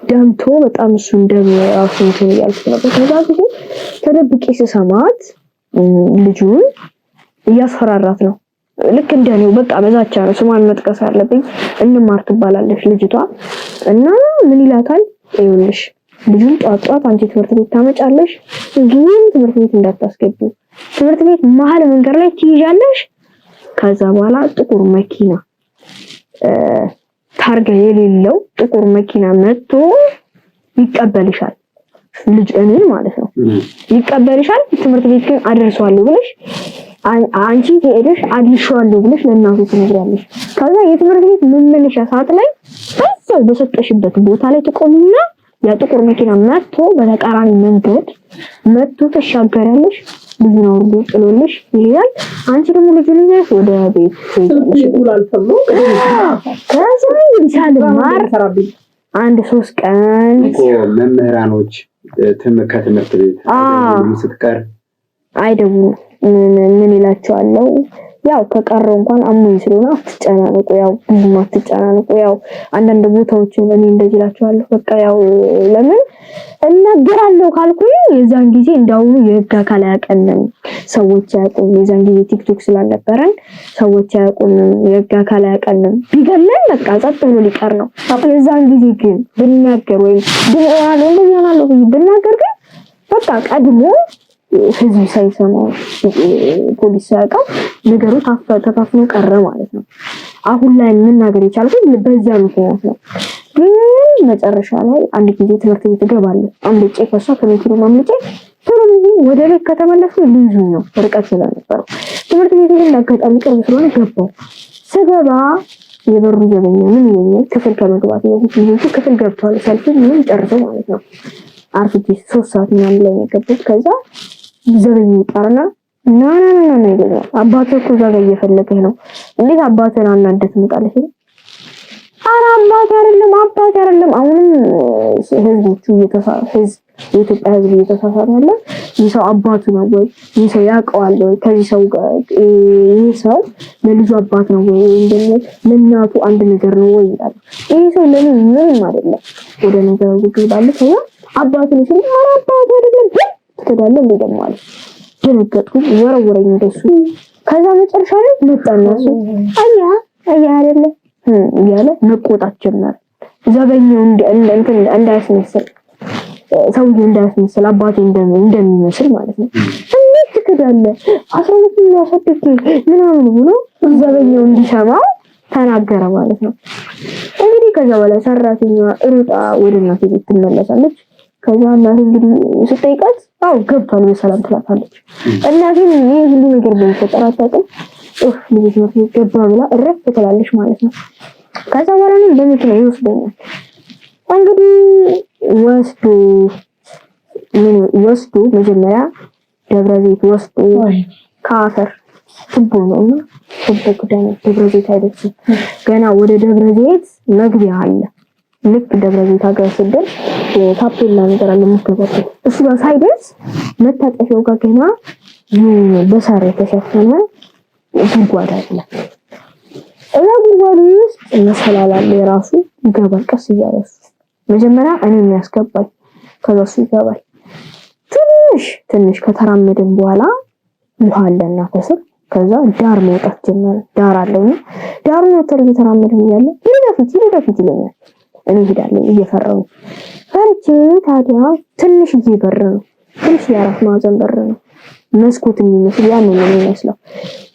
ደምቶ በጣም እሱ እንደም አፍንቱን ያልኩ ነበር። ከዛ ጊዜ ተደብቄ ስሰማት ልጁን እያስፈራራት ነው። ልክ እንደኔው በቃ መዛቻ ነው። ስሟን መጥቀስ አለብኝ። እንማር ትባላለች ልጅቷ እና ምን ይላታል? ይኸውልሽ ልጁን ጧት አንቺ ትምህርት ቤት ታመጫለሽ፣ ግን ትምህርት ቤት እንዳታስገቢ፣ ትምህርት ቤት መሀል መንገድ ላይ ትይዣለሽ። ከዛ በኋላ ጥቁር መኪና ታርጋ የሌለው ጥቁር መኪና መጥቶ ይቀበልሻል። ልጅ እኔን ማለት ነው ይቀበልሻል። ትምህርት ቤት ግን አደርሰዋለሁ ብለሽ አንቺ ሄደሽ አድርሻለሁ ብለሽ ለእናቱ ትነግሪያለሽ። ከዛ የትምህርት ቤት መመለሻ ሰዓት ላይ በዛው በሰጠሽበት ቦታ ላይ ትቆሚና ያ ጥቁር መኪና መጥቶ በተቃራኒ መንገድ መጥቶ ተሻገራለሽ። ልጅ ነው ጥሎልሽ ይሄዳል። አንቺ ደግሞ ልጅን ይዘሽ ወደ ቤት ትሄጃለሽ። ከዛ ሳልማር አንድ 3 ቀን መምህራኖች ከትምህርት ቤት ስትቀር አይደውም ምን ይላቸዋለሁ? ያው ከቀረው እንኳን አሞኝ ስለሆነ አትጨናነቁ፣ ያው ብዙም አትጨናነቁ። ያው አንዳንድ ቦታዎችን እኔ እንደዚህ እላቸዋለሁ። በቃ ያው ለምን እናገራለሁ ካልኩኝ የዛን ጊዜ እንዳውኑ የህግ አካል አያውቅንም፣ ሰዎች አያውቁም። የዛን ጊዜ ቲክቶክ ስላልነበረን ሰዎች አያውቁም፣ የህግ አካል አያውቅንም። ቢገለን በቃ ጸጥ ብሎ ሊቀር ነው። የዛን ጊዜ ግን ብናገር ወይ ብናገር ግን በቃ ቀድሞ ህዝብ ሳይሰማው ፖሊስ ያውቃው ነገሩ ተካፍሎ ቀረ ማለት ነው። አሁን ላይ መናገር የቻልኩት በዛ ምክንያት ነው። ግን መጨረሻ ላይ አንድ ጊዜ ትምህርት ቤት እገባለሁ። አምልጬ ከሷ ከመኪናው አምልጬ ወደ ቤት ከተመለስኩ ልጁ ነው ርቀት ስለነበረው ትምህርት ቤት ግን አጋጣሚ ቅርብ ስለሆነ ገባሁ። ስገባ የበሩ ዘበኛ ምን ይለኛል? ክፍል ከመግባት በፊት ልጁ ክፍል ገብቷል ሰልፍ ምን ጨርሰው ማለት ነው። አርፍጄ 3 ሰዓት ምናምን ላይ የገባሁት። ከዛ ዘበኛ ይጣርና ና ይላል። አባትህ እኮ እዛ ጋር እየፈለገህ ነው። እንዴት አባትህን አናደህ ትመጣለህ? ኧረ አባቴ አይደለም። አሁንም ህዝቦቹ የኢትዮጵያ ህዝብ እየተሳሳተ ያለ ይህ ሰው አባቱ ነው ወይ? ይህ ሰው ያውቀዋል ወይ? ከዚህ ሰው ጋር ይህ ሰው ለልጁ አባት ነው ወይ? እንደኔ ለእናቱ አንድ ነገር ነው ወይ ይላል። ይህ ሰው ለምን ምንም አይደለም። ወደ ነገሩ ግባለ ከያ አባቱ ነው ሲል ኧረ አባቱ አይደለም ትከዳለ እንደማለ ደነገጥኩ። ወረወረኝ እንደሱ። ከዛ መጨረሻ ላይ መጣነሱ አያ አይደለም እያለ መቆጣት ጀመረ። ዘበኛው እንዳያስመስል ሰውዬው እንዳይመስል አባቴ እንደሚመስል ማለት ነው። እንዴት ትክዳለህ 12 ምን ያሳደግ ምናምን ብሎ ዘበኛው እንዲሰማው ተናገረ ማለት ነው። እንግዲህ ከዛ በኋላ ሰራተኛዋ ሩጣ ወደ እናቴ ቤት ትመለሳለች። ከዛ እናቴ እንግዲህ ስትጠይቃት አው ገብቷል በሰላም ትላታለች። እናቴን ይሄ ሁሉ ነገር በመፈጠር አታውቅም። ልጅ ነው ገባ ብላ እረፍ ትላለች ማለት ነው። ከዛ በኋላ ነው በመኪና ይወስደኛል። እንግዲህ ወስዶ መጀመሪያ ደብረ ዘይት ወስዶ ካፈር ትቦ ነውና ተበቅደን ደብረ ዘይት አይደርስም። ገና ወደ ደብረ ዘይት መግቢያ አለ። ልክ ደብረ ዘይት ሀገር ስደርስ ታፔላ ነገር አለ የምትገባበት እሱ ጋር ሳይደርስ መታጠፊያው ጋር ገና በሳር የተሸፈነ ጉድጓድ አለ። እዛ ጉድጓድ ውስጥ መሰላል አለ የራሱ ይገባል። ቀስ እያለ መጀመሪያ እኔ የሚያስገባኝ ከዛ እሱ ይገባል። ትንሽ ከተራመደን በኋላ ውሃ አለና ከስር ከዛ ዳር መውጣት ጀመረ። ዳር አለውና ዳሩ ወተር እየተራመደን እያለ ይደፊት ይለኛል። እኔ ሄዳለሁ እየፈራሁ ፈርቼ ታዲያ ትንሽ እየበር ነው ትንሽ የአራት ማዕዘን በር ነው መስኮት የሚመስል ያንን ነው የሚመስለው።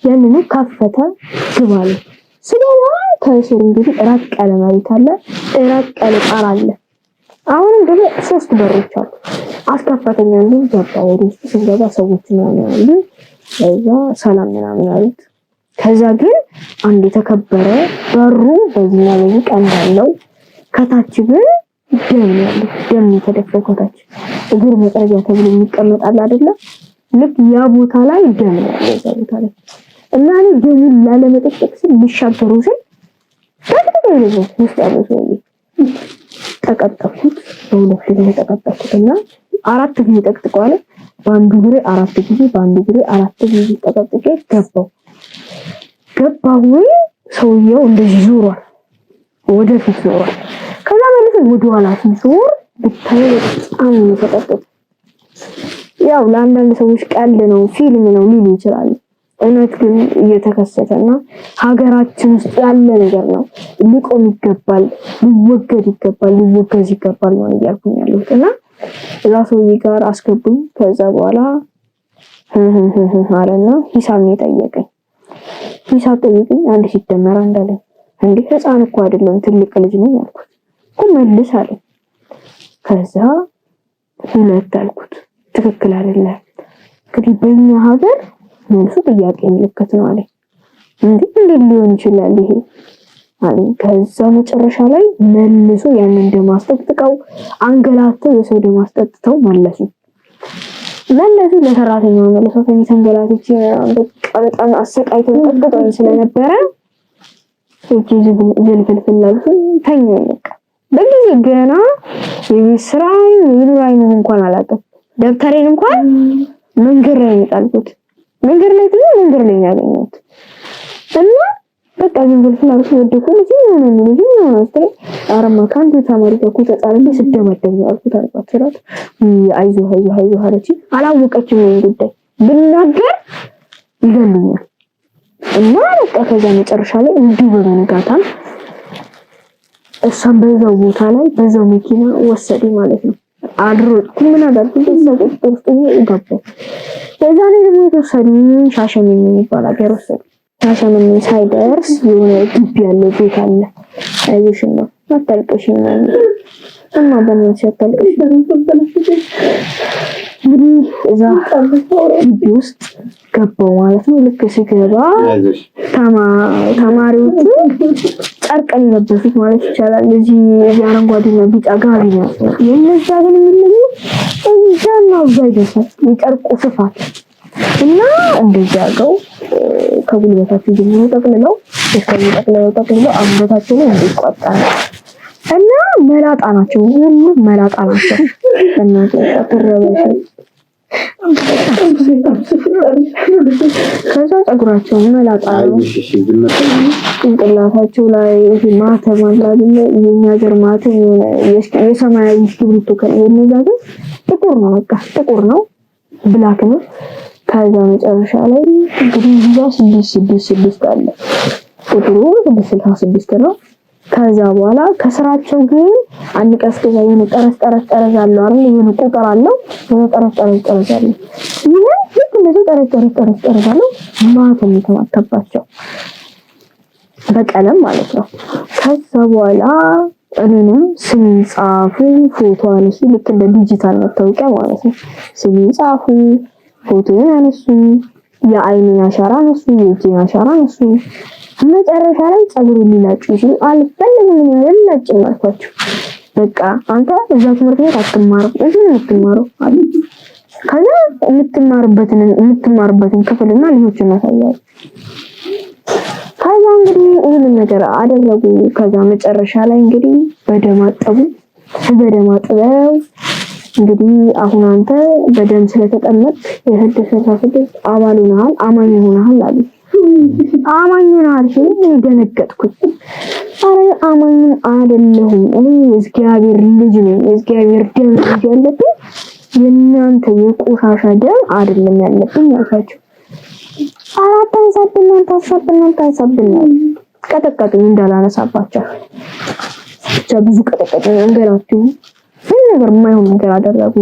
ያንን ከፈተ ግባል ስገባ ከስር እንግዲህ ራቅ ያለ መሬት አለ፣ ራቅ ያለ ጣራ አለ። አሁንም ደግሞ 3 በሮች አሉ። አስከፈተኛ ነው ገባ። ወደ ውስጥ ስንገባ ሰዎች ምናምን አሉ። ከዛ ሰላም ምናምን አሉት። ከዛ ግን አንድ የተከበረ በሩ በዚህና በዚህ ቀንድ አለው። ከታች ግን ደም የተደፈቀው ከታች እግር መጥረጊያ ተብሎ የሚቀመጣል አይደለ? ልክ ያ ቦታ ላይ ደም ነው ያለው ቦታ ላይ እና እኔ ደሙን ላለመጠቅጠቅ ስል ልሻገሩ ስል ውስጥ ያለው ሰውዬ ተቀጠቅኩት። በሁለት ጊዜ ተቀጠቅኩትና 4 ጊዜ ተቀጥቋል። በአንዱ ግሬ 4 ጊዜ በአንዱ ግሬ 4 ጊዜ ተቀጥቄ ገባሁ። ሰውየው እንደዚህ ዞሯል፣ ወደፊት ዞሯል። ከዛ መልሶ ወደ ኋላ ሲዞር ብታይ በጣም ተቀጠቀ። ያው ለአንዳንድ ሰዎች ቀልድ ነው ፊልም ነው ሊሉ ይችላሉ። እውነት ግን እየተከሰተና ሀገራችን ውስጥ ያለ ነገር ነው። ሊቆም ይገባል፣ ሊወገድ ይገባል፣ ሊወገዝ ይገባል ነው እያልኩኝ ያለሁት እና እዛ ሰውዬ ጋር አስገቡኝ። ከዛ በኋላ አለና ሂሳብ ነው ጠየቀኝ። ሂሳብ ጠየቀኝ። አንድ ሲደመር እንዳለኝ እንዴ ህፃን እኮ አይደለም ትልቅ ልጅ ነኝ አልኩት። መልስ አለ። ከዛ 2 አልኩት። ትክክል አይደለም እንግዲህ በእኛ ሀገር መልሱ ጥያቄ ምልክት ነው አለ። እንዴት ሊሆን ይችላል ይሄ አለ። ከዛ መጨረሻ ላይ መልሶ ያንን እንደማስጠጥቀው አንገላተው የሰው ደማስጠጥተው መለሱ። ለሰራተኛው መልሶ ተንገላትቼ በጣም አሰቃይተው ቀጥቅጠው ስለነበረ እጅ ዝልፍልፍላልኩ ተኛኝ። በጊዜ ገና የስራይ ይሉራይ እንኳን አላውቅም። ደብተሬን እንኳን መንገድ ላይ ጣልኩት። መንገድ ላይ ያገኘሁት እና በቃ ዝልፍልፍላልኩ ወደኩ። ልጅ ነው አረማ ካንተ ተማሪ ጋር ተጣልኩ። ስደመደም ያልኩት አልኳት። አይዞህ አለች። አላወቀችም ይሄን ጉዳይ ብናገር ይገሉኛል። እና በቃ ከዛ መጨረሻ ላይ እንዲሁ በመነጋታም እሷን በዛው ቦታ ላይ በዛው መኪና ወሰደ ማለት ነው። አድሮጥኩ ምን አደረኩ? ሰዎች ውስጥ ገባሁ። በዛ ላይ ደግሞ የተወሰዱኝ ሻሸመኔ የሚባል ሀገር ወሰዱ። ሻሸመኔ ሳይደርስ የሆነ ግቢ ያለው ቤት አለ። አይዞሽ ነው አታልቅሽ ነው እና በእናትሽ አታልቅሽ። እንግዲህ እዛ ግቢ ውስጥ ገባሁ ማለት ነው። ልክ ሲገባ ተማሪዎቹ ጨርቀን የለበሱት ማለት ይቻላል። እዚህ አረንጓዴና ቢጫ ጋቢ ነው። የነዛ ግን የሚለየው እዛና እዛ ይደርሳል የጨርቁ ስፋት እና እንደዚህ አገው ከጉልበታቸው ጀምሮ ጠቅልለው ጠቅልለው አንገታቸው ላይ እንዲቋጣል እና መላጣ ናቸው። ሁሉም መላጣ ናቸው። እናንተ ተረበሽ ከዛ ፀጉራቸው መላጣ ነው። ጭንቅላታቸው ላይ ማተብ አለ። የኛ ሀገር ማተብ የሰማያዊ እስክሪብቶ ከነዛ ግን ጥቁር ነው። በቃ ጥቁር ነው፣ ብላክ ነው። ከዛ መጨረሻ ላይ እንግዲህ 666 አለ። ቁጥሩ 666 ነው። ከዛ በኋላ ከስራቸው ግን አንድ ቀስቀዛ የሆነ ጠረስ አለው አይደል? የሆነ ቁጥር አለው የሆነ ጠረስ አለው። ይሄ ልክ እንደዚህ ጠረስ አለው ማተም የተማተባቸው በቀለም ማለት ነው። ከዛ በኋላ እኔንም ስም ጻፉ፣ ፎቶ አነሱ፣ ልክ እንደ ዲጂታል መታወቂያ ማለት ነው። ስም ጻፉ፣ ፎቶ አነሱ፣ የአይኔን አሻራ አነሱ፣ የእጄን አሻራ አነሱ። መጨረሻ ላይ ጸጉር ሊላጩ ሲሉ አልፈልግም ልላጭም አልኳቸው። በቃ አንተ እዛ ትምህርት ቤት አትማርም፣ እዚህ ነው የምትማረው አሉ። ከዛ የምትማርበትን ክፍልና ልጆችን አሳያለሁ። ከዛ እንግዲህ ይሄንን ነገር አደረጉ። ከዛ መጨረሻ ላይ እንግዲህ በደም አጠቡ። እንግዲህ አሁን አንተ በደም ስለተጠመቅ የ666 አባል ሆነሃል፣ አማኝ ሆነሃል አሉ። አማኝ ሆነሃል ሲል ደነገጥኩኝ። አረ አማኝ አይደለሁም፣ እኔ የእግዚአብሔር ልጅ ነኝ፣ የእግዚአብሔር ደም ያለብኝ የእናንተ የቆሻሻ ደም አይደለም ያለብኝ አልኳቸው። ታሳብናል ቀጠቀጡኝ እንዳላነሳባቸው ብቻ ብዙ ቀጠቀጡኝ። እንገራችሁ ምን ነገር የማይሆን ነገር አደረጉ።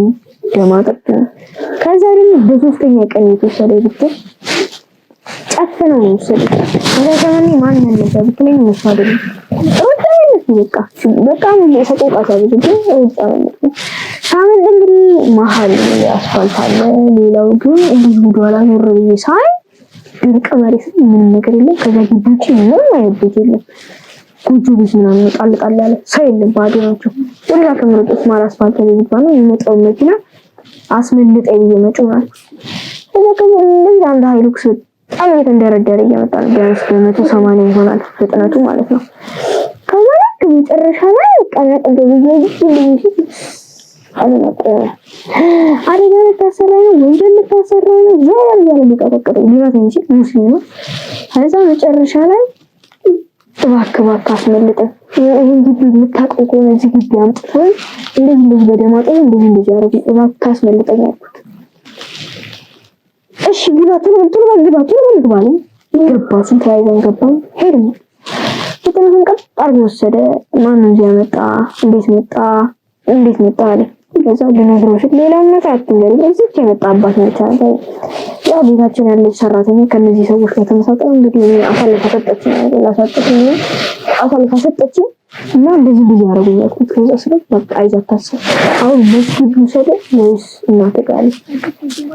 ደማጠጡ። ከዛ ደግሞ በሶስተኛ ቀን የተወሰደ ብቻ ጨፍነው ነው ወሰደ። እንደዛኔ ማን እንደዛ ብትለኝ መስዋዕት በቃ ምን የሰቆቃታ ብዙ ሳመን እንግዲህ መሀል አስፋልት አለ። ሌላው ግን እንዲህ ወደኋላ ዞር ብዬ ሳይ ድርቅ መሬት ምንም ነገር የለም። ከዛ ግቢዎች ምንም አይበት የለም። ጎጆ ቤት ምናምን ጣል ያለ ሰው የለም። ባዶ ናቸው። ወደዛ ከመረጡት ማር አስፋልት ላይ ይባላል። የሚመጣው መኪና አስመልጠኝ እየመጪው ናቸው። ከዛ ከዚህ አንድ ሃይሉክስ በጣም እየተንደረደረ እየመጣ ነው። ቢያንስ በ180 ይሆናል ፍጥነቱ ማለት ነው። ከዛ መጨረሻ ላይ ቀነጥ አደጋ ልታሰራ ነው፣ ወንጀል ልታሰራ ነው። ዛሬ የሚቀጠቅጠው ሊራት እንጂ ሙስሊም ነው። ከዛ መጨረሻ ላይ እባክህ አስመልጠን ይሄን ግቢ የምታውቀው ከሆነ እዚህ ግቢ አምጥተን እንደዚህ በደማጠን እንደዚህ ያረጉ እባክህ አስመልጠኝ አልኩት። እሺ ግባ ግባ ገባን። ተያይዘን ገባን ሄድን። ፍጥነቱን ቀጥ አድርጎ ወሰደ። ማነው እዚህ ያመጣ? እንዴት መጣ አለ። ከዛ ለነገሮች ሌላም ነገር አትንገሪ። እዚህ የመጣባት ነው ታዲያ ያው ቤታችን ያለች ሰራተኛ ከነዚህ ሰዎች ጋር ተመሳጠረ። እንግዲህ አሳልፋ ሰጠችኝ እና እንደዚህ ያረጉኛል። ከዛ ስለ በቃ አይዛታሰብ አሁን መስጊድ ውሰደ ወይስ እናቴ ጋር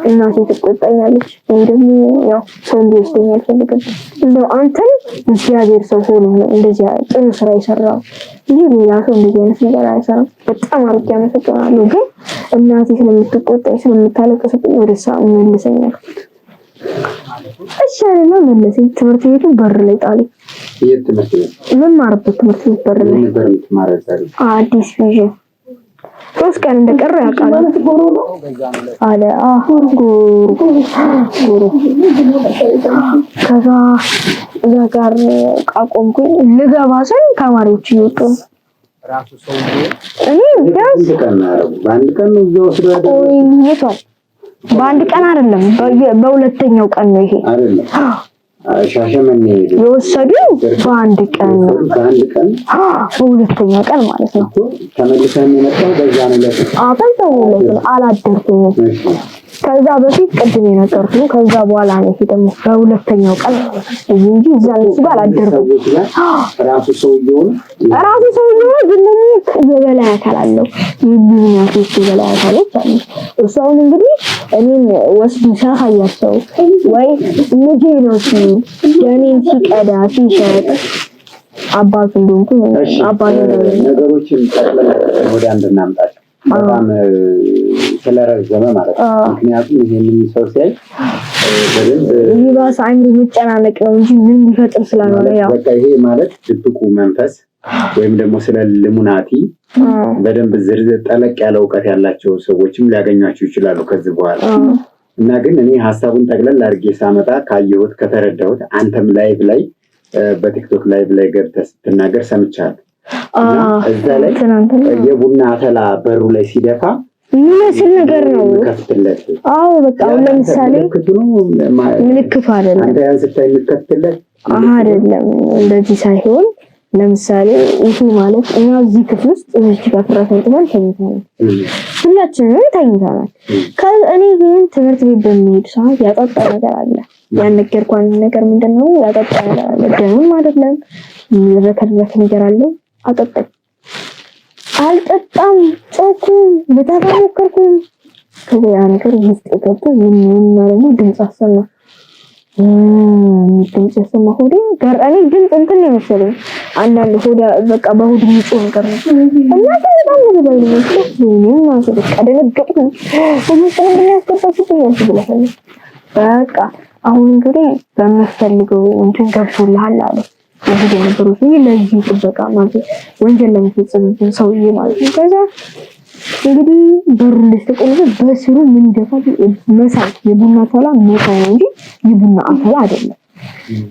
እናቴ ትቆጣኛለች ወይ ደግሞ ያው ሰው እንዲወስደኝ አልፈልግም። እንደው አንተን እግዚአብሔር ሰው ሆኖ ነው እንደዚህ ጥሩ ስራ ይሰራው እንጂ ሌላ ሰው እንደዚህ አይነት ነገር አይሰራም። በጣም አርቄ አመሰግናለሁ። ግን እናቴ ስለምትቆጣኝ ስለምታለቅስብኝ ወደ እሷ መልሰኛል። እሺ አለና መለሰኝ። ትምህርት ቤቱ በር ላይ ጣለኝ። የት ትምህርት ቤት? መማርበት ትምህርት ቤት በር ላይ አዲስ ቪዥን 3 ቀን እንደቀረ ያውቃል አለ። ጎሮ ከዛ እዛ ጋር ቃቆምኩኝ። ልገባ ስል ተማሪዎች እየወጡ ራሱ ሰውዬው እኔ ቢያንስ በአንድ ቀን ነው ይቷል። በአንድ ቀን አይደለም፣ በሁለተኛው ቀን ነው ይሄ አይደለም። ሻሸመኔ የወሰዱ በአንድ ቀን ነው። በሁለተኛ ቀን ማለት ነው። ተመልሰን የመጣው በዛ ነው ለታ አላደርኩም። ከዛ በፊት ቅድም የነገርኩህ ከዛ በኋላ ነው ደግሞ በሁለተኛው ቀን እንጂ እዛ ነው ጋር አላደርኩም። ራሱ ሰውዬው ግን የበላይ አካል አለው። የሚያስወስድ የበላይ አካሎች አሉ። እሷን እንግዲህ እኔን ወስዱ ሳያቸው ወይ ልጄ ነው ሲል የኔን ሲቀዳ ሲሸጥ አባቱ እንደሆንኩ አባቱ ነገሮችን ወደ አንድ እናምጣቸው። በጣም ስለረዘመ ማለት ነው። ምክንያቱም ይሄንን ሰው ሲያይ በደንብ ይባስ አይምሮ መጨናነቅ ነው እንጂ ምን ሊፈጥር ስላልሆነ ያው በቃ ይሄ ማለት ድብቁ መንፈስ ወይም ደግሞ ስለ ልሙናቲ በደንብ ዝርዝር ጠለቅ ያለ እውቀት ያላቸው ሰዎችም ሊያገኟቸው ይችላሉ ከዚህ በኋላ። እና ግን እኔ ሐሳቡን ጠቅለል አድርጌ ሳመጣ ካየሁት ከተረዳሁት አንተም ላይቭ ላይ በቲክቶክ ላይቭ ላይ ገብተህ ስትናገር ሰምቻለሁ። እዛ ላይ የቡና አተላ በሩ ላይ ሲደፋ ምንስል ነገር ነው ከፍትለት። አዎ በቃ ለምሳሌ ምልክቱ አይደለም። አንተ ያን ስታይ ምልክትለት አይደለም እንደዚህ ሳይሆን ለምሳሌ ይሄ ማለት እኛ እዚህ ክፍል ውስጥ እዚህ ጋር ፍራሽን ተኝተናል ሁላችንም ተኝተናል ከእኔ ግን ትምህርት ቤት በሚሄድ ሰዓት ያጠጣ ነገር አለ ያነገርኳን ነገር ምንድነው ያጠጣ ነገር አለ ደም አይደለም ረከበት ነገር አለ አጠጣ አልጠጣም ጮኩ በታባከርኩ ከዚያ ነገር ውስጥ ገብቶ ምን ማለት ነው ድምጽ አሰማ ድምጽ አሰማ ሆዴ ገርአኔ ድምጽ እንትን ነው መሰለኝ አንዳንድ ሆዳ በቃ በሆድ የሚጮህ ነገር ነው እና በጣም ነው ባይልኝ ነው ቀደነገጥኩ ወንጀል ያስከፈቱኝ በቃ አሁን እንግዲህ በመፈልገው እንትን ገብቶልሃል አለ ወደ ነበሩት ለዚህ ጥበቃ ማለት ወንጀል ለመፈጸም ሰውዬ ማለት ነው ከዛ እንግዲህ በሩ ለስተቆለ በስሩ ምን ይደፋል መሳት የቡና ተላ መሳይ እንጂ የቡና አፈላ አይደለም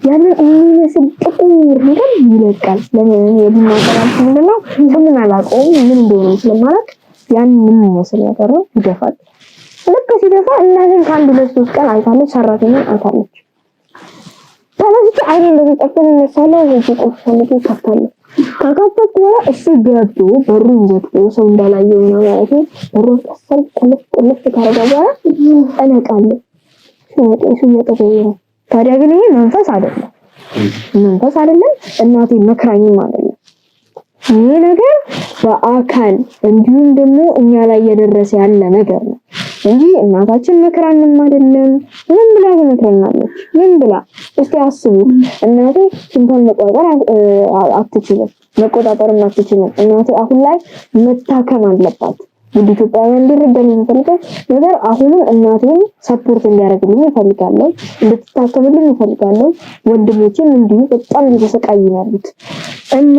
ያንን እነዚህ ጥቁር ነገር ይለቃል ለምን የቡና ተላ ምንድነው ስሙን አላውቀውም ምን እንደሆነ ስለማላውቅ ያን ምን መስል ነገር ነው ይደፋል ልክ ሲደፋ እናትን ካንዱ ለሶስት ቀን አይታለች ሰራተኛ አይታለች ታላጅ አይኔ ለተጠፈነ መሳለው እዚህ ቆፍሰልኩ ከፍታለሁ ከከፈቱ እሱ ገብቶ በሩን ዘግቶ ሰው እንዳላየው ነው ማለት ነው በሩን ቀሰል ቀልፍ ካረጋጋ አነቃለሁ እሱ እየተገኘ ታዲያ ግን ይሄ መንፈስ አይደለም እናቴ መክራኝ ማለት ነው ይሄ ነገር በአካል እንዲሁም ደግሞ እኛ ላይ እየደረሰ ያለ ነገር ነው እንጂ እናታችን መክራንም አይደለም ምን ብላ መክራናለች ምን ብላ እስቲ አስቡ እናቴ እንኳን መቆጣጠርም አትችልም እናቴ አሁን ላይ መታከም አለባት ኢትዮጵያውያን እንዲረዳልኝ ፈልገው ነገር አሁንም እናቴን ሰፖርት እንዲያደርግልኝ እፈልጋለሁ እንድትታከምልኝ እፈልጋለሁ ወንድሞቼም እንዲሁ በጣም እየተሰቃዩናሉት እና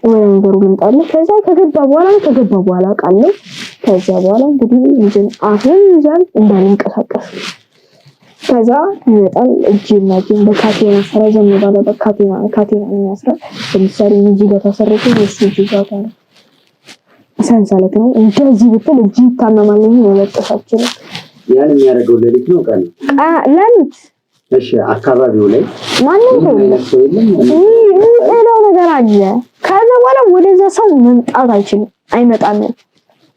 ወንጀሩ ልምጣለ ከዛ ከገባ በኋላ ቃል ከዛ በኋላ እንግዲህ ልጅን አሁን ይዛል እንዳልንቀሳቀስ ከዛ ይወጣል እጅና በካቴና ሰራዘም ባለ በካቴና የሚያስራ ለምሳሌ እዚህ በተሰረተ ይስጂጋታ ሰንሰለት ነው እንደዚህ ብትል እጅ ታመማል ነው ወጣሳችን ያን የሚያደርገው ለሊት ነው ቀን ለሊት እሺ አካባቢው ላይ ማንም ሰው የለም ነገር አለ ከዛ በኋላ ወደዛ ሰው መምጣት አይችልም አይመጣም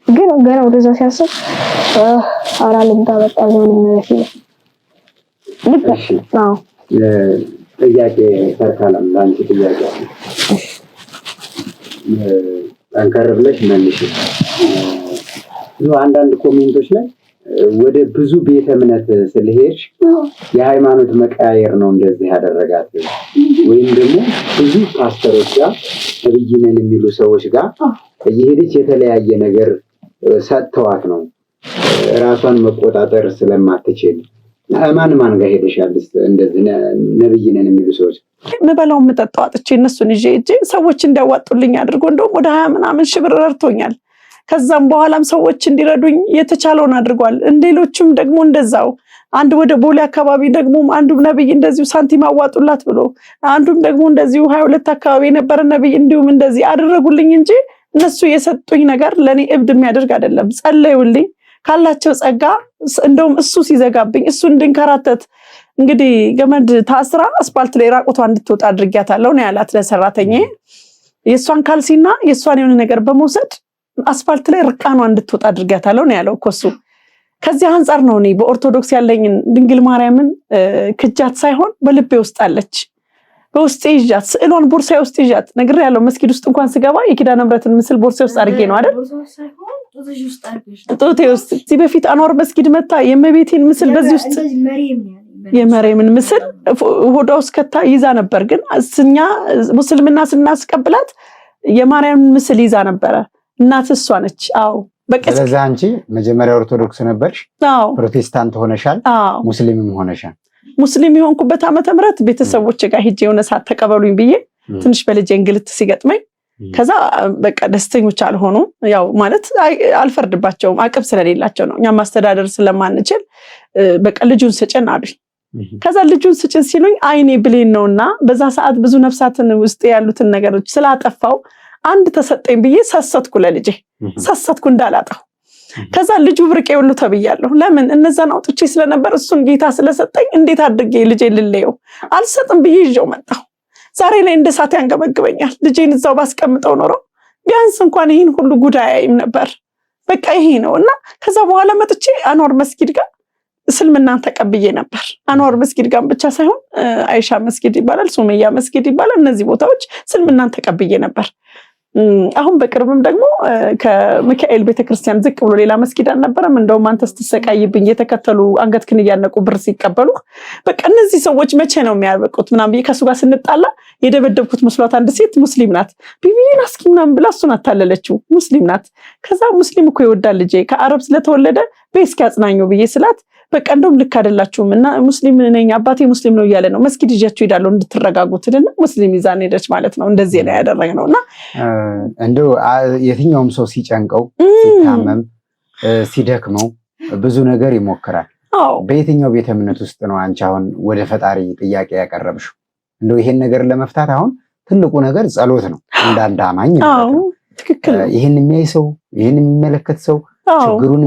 ግን ገና ወደዛ ሲያስብ አራለም ታበጣው ነው ማለት ነው ልክ ነው ጥያቄ ተርካለም ላንቺ ጥያቄ አንከር ብለሽ መልሽ አንዳንድ ኮሜንቶች ላይ ወደ ብዙ ቤተ እምነት ስለሄድሽ የሃይማኖት መቀያየር ነው እንደዚህ ያደረጋት ወይም ደግሞ ብዙ ፓስተሮች ጋር ነብይነን የሚሉ ሰዎች ጋር እየሄደች የተለያየ ነገር ሰጥተዋት ነው ራሷን መቆጣጠር ስለማትችል ማን ጋር ሄደሻል እንደዚህ ነብይነን የሚሉ ሰዎች መበላው መጠጣው አጥቼ እነሱን ይዤ ሰዎች እንዲያዋጡልኝ አድርጎ እንደው ወደ 20 ምናምን ሺህ ብር ረድቶኛል ከዛም በኋላም ሰዎች እንዲረዱኝ የተቻለውን አድርጓል እንደሌሎችም ደግሞ እንደዛው አንድ ወደ ቦሌ አካባቢ ደግሞ አንዱ ነብይ እንደዚሁ ሳንቲም አዋጡላት ብሎ አንዱም ደግሞ እንደዚሁ 22 አካባቢ የነበረ ነብይ እንዲሁም እንደዚህ አደረጉልኝ እንጂ እነሱ የሰጡኝ ነገር ለኔ እብድ የሚያደርግ አይደለም ጸለዩልኝ ካላቸው ጸጋ እንደውም እሱ ሲዘጋብኝ እሱ እንድንከራተት እንግዲህ ገመድ ታስራ አስፋልት ላይ ራቆቷ እንድትወጣ አድርጊያታለሁ ነው ያላት ለሰራተኛዬ የሷን ካልሲና የሷን የሆነ ነገር በመውሰድ አስፋልት ላይ ርቃኗ እንድትወጣ አድርጊያታለሁ ነው ያለው እኮ እሱ ከዚህ አንፃር ነው እኔ በኦርቶዶክስ ያለኝ ድንግል ማርያምን ክጃት ሳይሆን በልቤ ውስጥ አለች በውስጤ ይዣት ስዕሏን ቦርሳዬ ውስጥ ይዣት ነገር ያለው መስጊድ ውስጥ እንኳን ስገባ የኪዳነ ምሕረትን ምስል ቦርሳዬ ውስጥ አድርጌ ነው አይደል ጡቴ ውስጥ እዚህ በፊት አንዋር መስጊድ መታ የመቤቴን ምስል በዚህ ውስጥ የመሬምን ምስል ሆዷ ውስጥ ከታ ይዛ ነበር ግን እኛ ሙስልምና ስናስቀብላት የማርያምን ምስል ይዛ ነበር እናት እሷ ነች አዎ ስለዚህ አንቺ መጀመሪያ ኦርቶዶክስ ነበርሽ ፕሮቴስታንት ሆነሻል ሙስሊምም ሆነሻል ሙስሊም የሆንኩበት ዓመተ ምህረት ቤተሰቦቼ ጋር ሄጄ የሆነ ሰዓት ተቀበሉኝ ብዬ ትንሽ በልጄ እንግልት ሲገጥመኝ ከዛ በቃ ደስተኞች አልሆኑ ያው ማለት አልፈርድባቸውም አቅም ስለሌላቸው ነው እኛ ማስተዳደር ስለማንችል በቃ ልጁን ስጭን አሉኝ ከዛ ልጁን ስጭን ሲሉኝ አይኔ ብሌን ነውና በዛ ሰዓት ብዙ ነፍሳትን ውስጥ ያሉትን ነገሮች ስላጠፋው አንድ ተሰጠኝ ብዬ ሰሰትኩ ለልጄ ሰሰትኩ እንዳላጣው ከዛ ልጁ ብርቄ ሁሉ ተብያለሁ ለምን እነዛን አውጥቼ ስለነበር እሱን ጌታ ስለሰጠኝ እንዴት አድርጌ ልጄ ልለየው አልሰጥም ብዬ ይዤው መጣሁ ዛሬ ላይ እንደ እሳት ያንገበግበኛል። ልጄን እዛው ባስቀምጠው ኖሮ ቢያንስ እንኳን ይህን ሁሉ ጉዳይ አይም ነበር። በቃ ይሄ ነው እና ከዛ በኋላ መጥቼ አንዋር መስጊድ ጋር እስልምናን ተቀብዬ ነበር። አንዋር መስጊድ ጋር ብቻ ሳይሆን አይሻ መስጊድ ይባላል፣ ሱመያ መስጊድ ይባላል። እነዚህ ቦታዎች እስልምናን ተቀብዬ ነበር። አሁን በቅርብም ደግሞ ከሚካኤል ቤተክርስቲያን ዝቅ ብሎ ሌላ መስጊድ አልነበረም? እንደውም አንተ ስትሰቃይብኝ የተከተሉ አንገትክን እያነቁ ብር ሲቀበሉ በቃ እነዚህ ሰዎች መቼ ነው የሚያበቁት ምናምን ከሱ ጋር ስንጣላ የደበደብኩት መስሏት አንድ ሴት ሙስሊም ናት ቢቢን አስኪ ምናምን ብላ እሱን አታለለችው። ሙስሊም ናት። ከዛ ሙስሊም እኮ ይወዳል ልጄ ከአረብ ስለተወለደ በእስኪ አጽናኘው ብዬ ስላት በቃ እንደውም ልክ አይደላችሁም እና ሙስሊም ነኝ አባቴ ሙስሊም ነው እያለ ነው መስጊድ ይዣችሁ ሄዳለሁ እንድትረጋጉትና ሙስሊም ይዛን ሄደች ማለት ነው። እንደዚህ ነው ያደረግነውና እንደው የትኛውም ሰው ሲጨንቀው ሲታመም ሲደክመው ብዙ ነገር ይሞክራል። በየትኛው ቤተ እምነት ውስጥ ነው አንቺ አሁን ወደ ፈጣሪ ጥያቄ ያቀረብሽው? እንደው ይሄን ነገር ለመፍታት አሁን ትልቁ ነገር ጸሎት ነው እንዳንዳማኝ ነው። ትክክል። ይሄን የሚያይ ሰው ይሄን የሚመለከት ሰው ችግሩን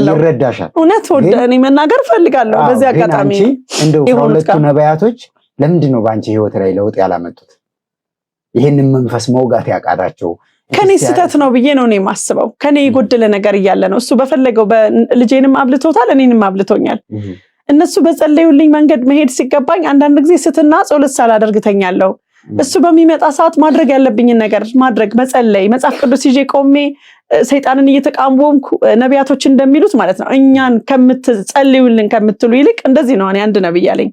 ይረዳሻል። እውነት እኔ መናገር ፈልጋለሁ በዚህ አጋጣሚ እንደው ሁለቱ ነቢያቶች ለምንድን ነው በአንቺ ህይወት ላይ ለውጥ ያላመጡት? ይሄንን መንፈስ መውጋት ያቃዳቸው ከኔ ስህተት ነው ብዬ ነው እኔ የማስበው። ከኔ የጎደለ ነገር እያለ ነው እሱ በፈለገው ልጄንም አብልቶታል እኔንም አብልቶኛል። እነሱ በጸለዩልኝ መንገድ መሄድ ሲገባኝ አንዳንድ ጊዜ ስትና ጸሎት ሳላደርግ ተኛለሁ። እሱ በሚመጣ ሰዓት ማድረግ ያለብኝን ነገር ማድረግ መጸለይ፣ መጽሐፍ ቅዱስ ይዤ ቆሜ ሰይጣንን እየተቃወምኩ ነቢያቶች እንደሚሉት ማለት ነው እኛን ከምትጸልዩልን ከምትሉ ይልቅ እንደዚህ ነው። እኔ አንድ ነብይ አለኝ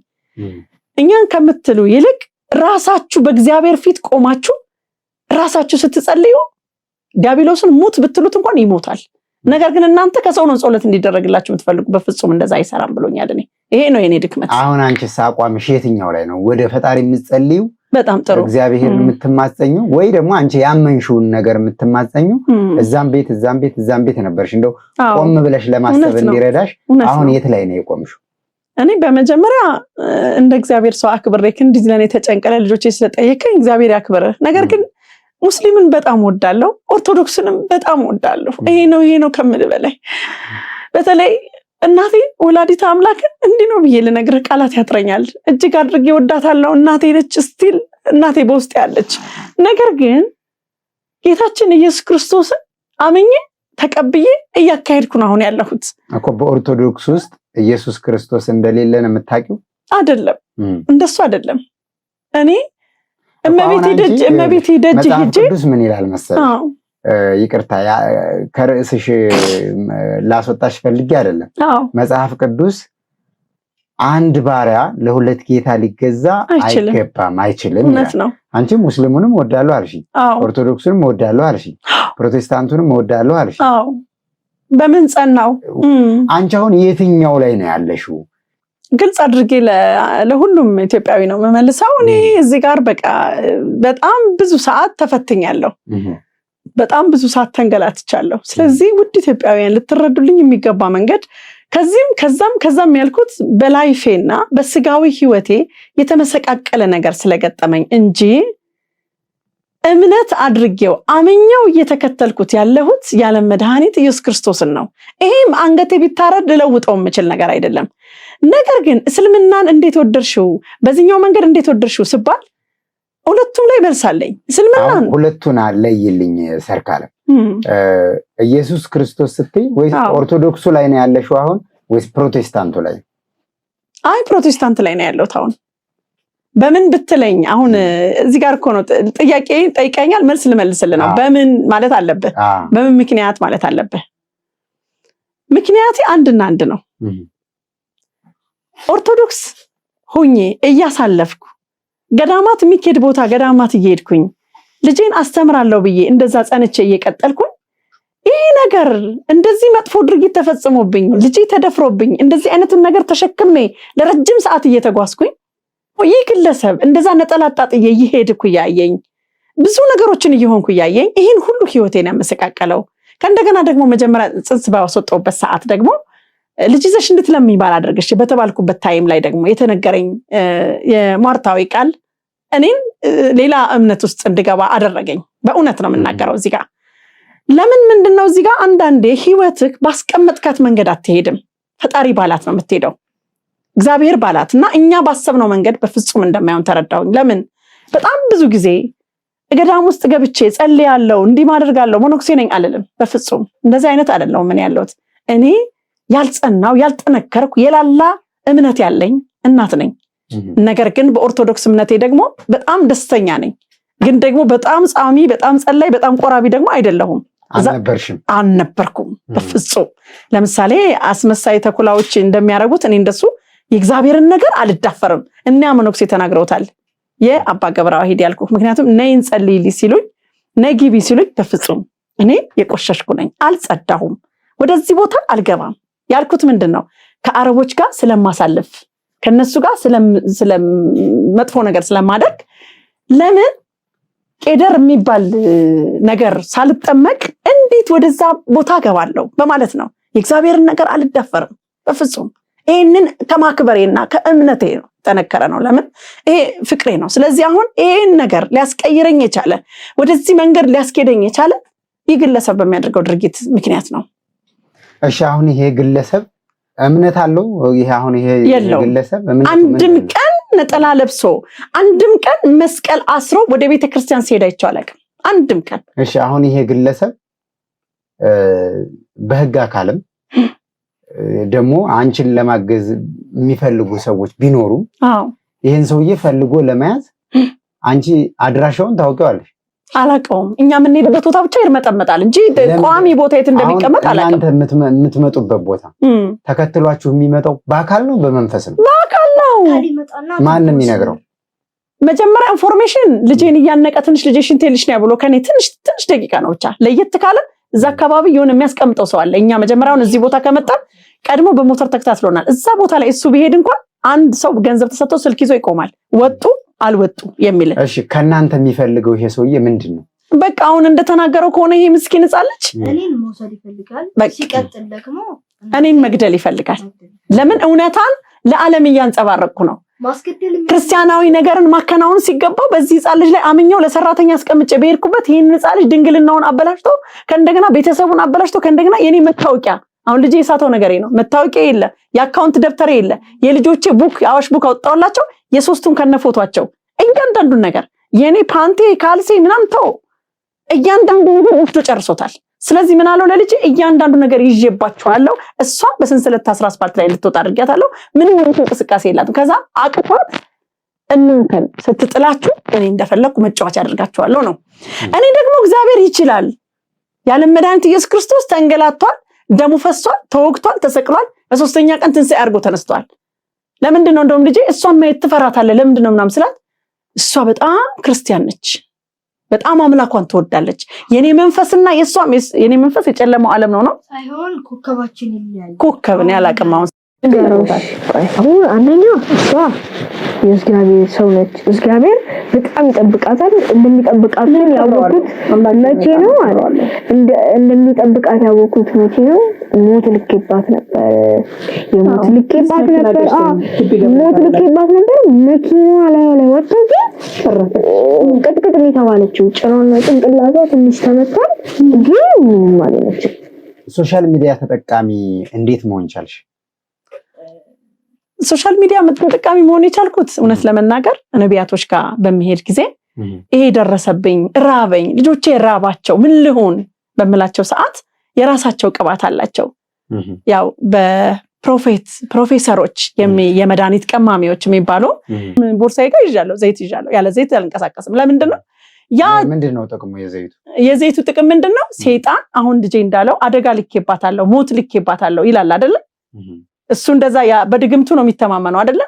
እኛን ከምትሉ ይልቅ ራሳችሁ በእግዚአብሔር ፊት ቆማችሁ ራሳችሁ ስትጸልዩ ዲያብሎስን ሙት ብትሉት እንኳን ይሞታል። ነገር ግን እናንተ ከሰው ነው ጸሎት እንዲደረግላችሁ የምትፈልጉ በፍጹም እንደዛ አይሰራም ብሎኛል። ይሄ ነው የኔ ድክመት። አሁን አንቺስ አቋምሽ የትኛው ላይ ነው? ወደ ፈጣሪ የምትጸልዩ በጣም ጥሩ እግዚአብሔር የምትማጸኙ ወይ ደግሞ አንቺ ያመንሽውን ነገር የምትማጸኙ እዛም ቤት ነበርሽ? እንደው ቆም ብለሽ ለማሰብ እንዲረዳሽ አሁን የት ላይ ነው የቆምሽው? እኔ በመጀመሪያ እንደ እግዚአብሔር ሰው አክብሬክ እንዲህ ለኔ ተጨንቀለ ልጆቼ ስለጠየቀኝ እግዚአብሔር ያክብርህ። ነገር ግን ሙስሊምን በጣም ወዳለሁ፣ ኦርቶዶክስንም በጣም ወዳለሁ። ይሄ ነው ከምል በላይ በተለይ እናቴ ወላዲተ አምላክን እንዲህ ነው ብዬ ልነግርህ ቃላት ያጥረኛል። እጅግ አድርጌ ወዳታለሁ። እናቴ ነች፣ ስቲል እናቴ በውስጥ ያለች። ነገር ግን ጌታችን ኢየሱስ ክርስቶስን አምኜ ተቀብዬ እያካሄድኩ ነው አሁን ያለሁት እኮ። በኦርቶዶክስ ውስጥ ኢየሱስ ክርስቶስ እንደሌለ ነው የምታውቂው? አይደለም፣ እንደሱ አይደለም። እኔ እመቤቴ ደጅ ሄጄ ቅዱስ ምን ይላል መሰለሽ? ይቅርታ ከርዕስሽ ላስወጣሽ ፈልጌ አይደለም። መጽሐፍ ቅዱስ አንድ ባሪያ ለሁለት ጌታ ሊገዛ አይገባም አይችልም። አንቺ ሙስሊሙንም ወዳለሁ አልሽ፣ ኦርቶዶክሱንም ወዳለሁ አልሽ፣ ፕሮቴስታንቱንም ወዳለሁ አልሽ። በምን ጸናው? አንቺ አሁን የትኛው ላይ ነው ያለሽው? ግልጽ አድርጌ ለሁሉም ኢትዮጵያዊ ነው መመልሰው። እኔ እዚህ ጋር በቃ በጣም ብዙ ሰዓት ተፈትኛለሁ። በጣም ብዙ ሰዓት ተንገላትቻለሁ። ስለዚህ ውድ ኢትዮጵያውያን ልትረዱልኝ የሚገባ መንገድ ከዛም ያልኩት በላይፌና በስጋዊ ህይወቴ የተመሰቃቀለ ነገር ስለገጠመኝ እንጂ እምነት አድርጌው አመኛው እየተከተልኩት ያለሁት ያለ መድኃኒት ኢየሱስ ክርስቶስን ነው። ይሄም አንገቴ ቢታረድ ልለውጠው የምችል ነገር አይደለም። ነገር ግን እስልምናን እንዴት ወደድሽው፣ በዚህኛው መንገድ እንዴት ወደድሽው ስባል ሁለቱም ላይ መልሳለኝ። እስልምናን ሁለቱን አለይልኝ ሰርካለም ኢየሱስ ክርስቶስ ስትይ ወይስ ኦርቶዶክሱ ላይ ነው ያለሽው አሁን ወይስ ፕሮቴስታንቱ ላይ? አይ ፕሮቴስታንት ላይ ነው ያለሁት አሁን። በምን ብትለኝ አሁን እዚህ ጋር እኮ ነው ጥያቄ ጠይቀኛል፣ መልስ ልመልስልህ ነው። በምን ማለት አለብህ፣ በምን ምክንያት ማለት አለብህ። ምክንያቴ አንድና አንድ ነው። ኦርቶዶክስ ሆኜ እያሳለፍኩ ገዳማት የሚኬድ ቦታ ገዳማት እየሄድኩኝ ልጄን አስተምራለሁ ብዬ እንደዛ ጸንቼ እየቀጠልኩኝ ይሄ ነገር እንደዚህ መጥፎ ድርጊት ተፈጽሞብኝ ልጄ ተደፍሮብኝ እንደዚህ አይነቱን ነገር ተሸክሜ ለረጅም ሰዓት እየተጓዝኩኝ ይህ ግለሰብ እንደዛ ነጠላጣጥዬ እየሄድኩ ያየኝ ብዙ ነገሮችን እየሆንኩ ያየኝ ይሄን ሁሉ ህይወቴን ያመሰቃቀለው ከእንደገና ደግሞ መጀመሪያ ጽንስ ባወጣሁበት ሰዓት ደግሞ ልጅ ይዘሽ እንድትለምኝ ባላደርግሽ በተባልኩበት ታይም ላይ ደግሞ የተነገረኝ የማርታዊ ቃል እኔን ሌላ እምነት ውስጥ እንድገባ አደረገኝ። በእውነት ነው የምናገረው እዚህ ጋር። ለምን ምንድነው እዚህ ጋር አንዳንዴ ህይወትህ ባስቀመጥካት መንገድ አትሄድም። ፈጣሪ ባላት ነው የምትሄደው፣ እግዚአብሔር ባላት እና እኛ ባሰብነው መንገድ በፍጹም እንደማይሆን ተረዳሁኝ። ለምን በጣም ብዙ ጊዜ ገዳም ውስጥ ገብቼ ጸልያለሁ እንዲህ ማደርጋለሁ መነኩሴ ነኝ አልልም። በፍጹም እንደዚህ አይነት አይደለም። ምን ያለሁት እኔ ያልጸናው ያልጠነከርኩ የላላ እምነት ያለኝ እናት ነኝ። ነገር ግን በኦርቶዶክስ እምነቴ ደግሞ በጣም ደስተኛ ነኝ። ግን ደግሞ በጣም ጻሚ፣ በጣም ጸላይ፣ በጣም ቆራቢ ደግሞ አይደለሁም። አልነበርኩም በፍጹም። ለምሳሌ አስመሳይ ተኩላዎች እንደሚያደርጉት እኔ እንደሱ የእግዚአብሔርን ነገር አልዳፈርም። እና መነኩሴ ተናግረውታል። የአባ ገብረዋሂድ ያልኩት ምክንያቱም ነይን ጸልይልኝ ሲሉኝ ነይ ግቢ ሲሉኝ በፍጹም እኔ የቆሸሽኩ ነኝ፣ አልጸዳሁም፣ ወደዚህ ቦታ አልገባም ያልኩት ምንድነው ከአረቦች ጋር ስለማሳልፍ ከነሱ ጋር ስለመጥፎ ነገር ስለማደርግ ለምን ቄደር የሚባል ነገር ሳልጠመቅ እንዴት ወደዛ ቦታ ገባለሁ በማለት ነው። የእግዚአብሔርን ነገር አልዳፈርም በፍጹም። ይሄንን ከማክበሬና ከእምነቴ ነው ተነከረ ነው። ለምን ይሄ ፍቅሬ ነው። ስለዚህ አሁን ይሄን ነገር ሊያስቀይረኝ የቻለ ወደዚህ መንገድ ሊያስኬደኝ የቻለ ይህ ግለሰብ በሚያደርገው ድርጊት ምክንያት ነው። እሺ አሁን ይሄ ግለሰብ እምነት አለው? ይሄ አሁን ይሄ ግለሰብ አንድም ቀን ነጠላ ለብሶ አንድም ቀን መስቀል አስሮ ወደ ቤተክርስቲያን ሲሄድ አይቼው አላውቅም። አንድም ቀን። እሺ አሁን ይሄ ግለሰብ በህግ አካልም ደግሞ አንቺን ለማገዝ የሚፈልጉ ሰዎች ቢኖሩ ይሄን ሰውዬ ፈልጎ ለመያዝ አንቺ አድራሻውን ታውቂዋለሽ? አላውቀውም። እኛ የምንሄድበት ቦታ ብቻ ይርመጠመጣል እንጂ ቋሚ ቦታ የት እንደሚቀመጥ አላውቅም። እናንተ የምትመጡበት ቦታ ተከትሏችሁ የሚመጣው በአካል ነው በመንፈስ ነው? በአካል ነው። ማንም ይነግረው? መጀመሪያ ኢንፎርሜሽን ልጄን እያነቀ ትንሽ ልጄ ሽንት ልሽ ነው ብሎ ከኔ ትንሽ ደቂቃ ነው ብቻ ለየት ካለ እዛ አካባቢ የሆነ የሚያስቀምጠው ሰው አለ። እኛ መጀመሪያውን እዚህ ቦታ ከመጣ ቀድሞ በሞተር ተከታትሎናል። እዛ ቦታ ላይ እሱ ቢሄድ እንኳን አንድ ሰው ገንዘብ ተሰጥቶ ስልክ ይዞ ይቆማል። ወጡ አልወጡ የሚል። እሺ ከናንተ የሚፈልገው ይሄ ሰውዬ ምንድነው? በቃ አሁን እንደተናገረው ከሆነ ይሄ ምስኪን ህጻለች እኔን መውሰድ ይፈልጋል። ሲቀጥል ደግሞ እኔን መግደል ይፈልጋል። ለምን እውነታን ለዓለም እያንጸባረቅኩ ነው። ክርስቲያናዊ ነገርን ማከናወን ሲገባው በዚህ ህጻን ልጅ ላይ አምኛው ለሰራተኛ አስቀምጬ በሄድኩበት ይሄን ህጻን ልጅ ድንግልናውን አበላሽቶ ከእንደገና ቤተሰቡን አበላሽቶ ከእንደገና የኔ መታወቂያ አሁን ልጅ የሳተው ነገር ነው። መታወቂያ የለ፣ የአካውንት ደብተር የለ፣ የልጆቼ ቡክ የአዋሽ ቡክ አወጣውላቸው የሶስቱን ከነፎቷቸው እያንዳንዱን ነገር የኔ ፓንቴ ካልሲ ምናምን ተው እያንዳንዱ ነገር ወስዶ ጨርሶታል። ስለዚህ ምን አለው ለልጅ እያንዳንዱ ነገር ይዤባቸዋለሁ። እሷ በሰንሰለት ታስራ አስፋልት ላይ እንድትወጣ አድርጊያታለሁ። ምንም አይነት እንቅስቃሴ የላትም። ከዛ አቅቷት እናንተን ስትጥላችሁ እኔ እንደፈለኩ መጫወቻ አድርጋችኋለሁ ነው። እኔ ደግሞ እግዚአብሔር ይችላል። ያለ መድኃኒት ኢየሱስ ክርስቶስ ተንገላቷል፣ ደሙ ፈሷል፣ ተወግቷል፣ ተሰቅሏል፣ በሶስተኛ ቀን ትንሣኤ አድርጎ ተነስቷል። ለምንድን ነው እንደውም ልጄ እሷን ማየት ትፈራታለህ ለምንድን ነው ምናምን ስላት እሷ በጣም ክርስቲያን ነች፣ በጣም አምላኳን ትወዳለች። የኔ መንፈስና የኔ መንፈስ የጨለማው ዓለም ነው ሳይሆን ኮከባችን ይለያል። ኮከብን ያላቀም አሁን አንደኛ እሷ የእግዚአብሔር ሰው ነች። እግዚአብሔር በጣም ይጠብቃታል። እንደሚጠብቃት ያወቁት መቼ ነው አለ እንደሚጠብቃት ያወቁት መቼ ነው? ሞት ልኬባት ነበር። የሞት ልኬባት ነበር። ሞት ልኬባት ነበር። መኪናዋ ላይ ወጥቶ ቅጥቅጥ የተባለችው ጭራውን ጭንቅላቷ ትንሽ ተመቷል፣ ግን ማለት ነው። ሶሻል ሚዲያ ተጠቃሚ እንዴት መሆን ቻልሽ? ሶሻል ሚዲያ ተጠቃሚ መሆን የቻልኩት እውነት ለመናገር ነቢያቶች ጋር በሚሄድ ጊዜ ይሄ ደረሰብኝ፣ ራበኝ፣ ልጆቼ ራባቸው ምን ልሆን በምላቸው ሰዓት የራሳቸው ቅባት አላቸው። ያው በፕሮፌሰሮች የመድኃኒት ቀማሚዎች የሚባሉ ቦርሳዬ ጋር ይዣለሁ፣ ዘይት ይዣለሁ። ያለ ዘይት አልንቀሳቀስም። ለምንድን ነው? ያ ምንድነው ጥቅሙ? የዘይቱ ጥቅም ምንድነው? ሰይጣን አሁን ልጄ እንዳለው አደጋ ልኬባታለሁ፣ ሞት ልኬባታለሁ ይላል አይደለ? እሱ እንደዛ በድግምቱ ነው የሚተማመነው አይደለ?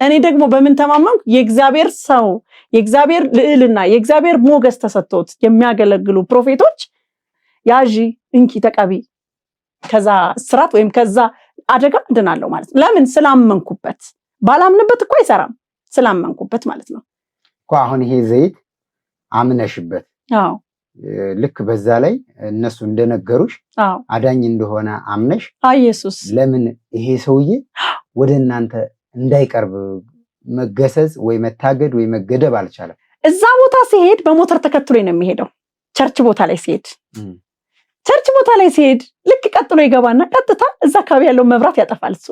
እኔ ደግሞ በምን ተማመንኩ? የእግዚአብሔር ሰው የእግዚአብሔር ልዕልና የእግዚአብሔር ሞገስ ተሰጥቶት የሚያገለግሉ ፕሮፌቶች ያዢ እንኪ ተቀቢ ከዛ ስራት ወይም ከዛ አደጋ እንድናለው ማለት ነው። ለምን? ስላመንኩበት። ባላምንበት እኮ አይሰራም። ስላመንኩበት ማለት ነው እኮ። አሁን ይሄ ዘይት አምነሽበት ልክ በዛ ላይ እነሱ እንደነገሩሽ አዳኝ እንደሆነ አምነሽ ኢየሱስ ለምን ይሄ ሰውዬ ወደ እናንተ እንዳይቀርብ መገሰጽ ወይ መታገድ ወይ መገደብ አልቻለም? እዛ ቦታ ሲሄድ በሞተር ተከትሎ ነው የሚሄደው። ቸርች ቦታ ላይ ሲሄድ ልክ ቀጥሎ ይገባና ቀጥታ እዛ አካባቢ ያለው መብራት ያጠፋል። እሱ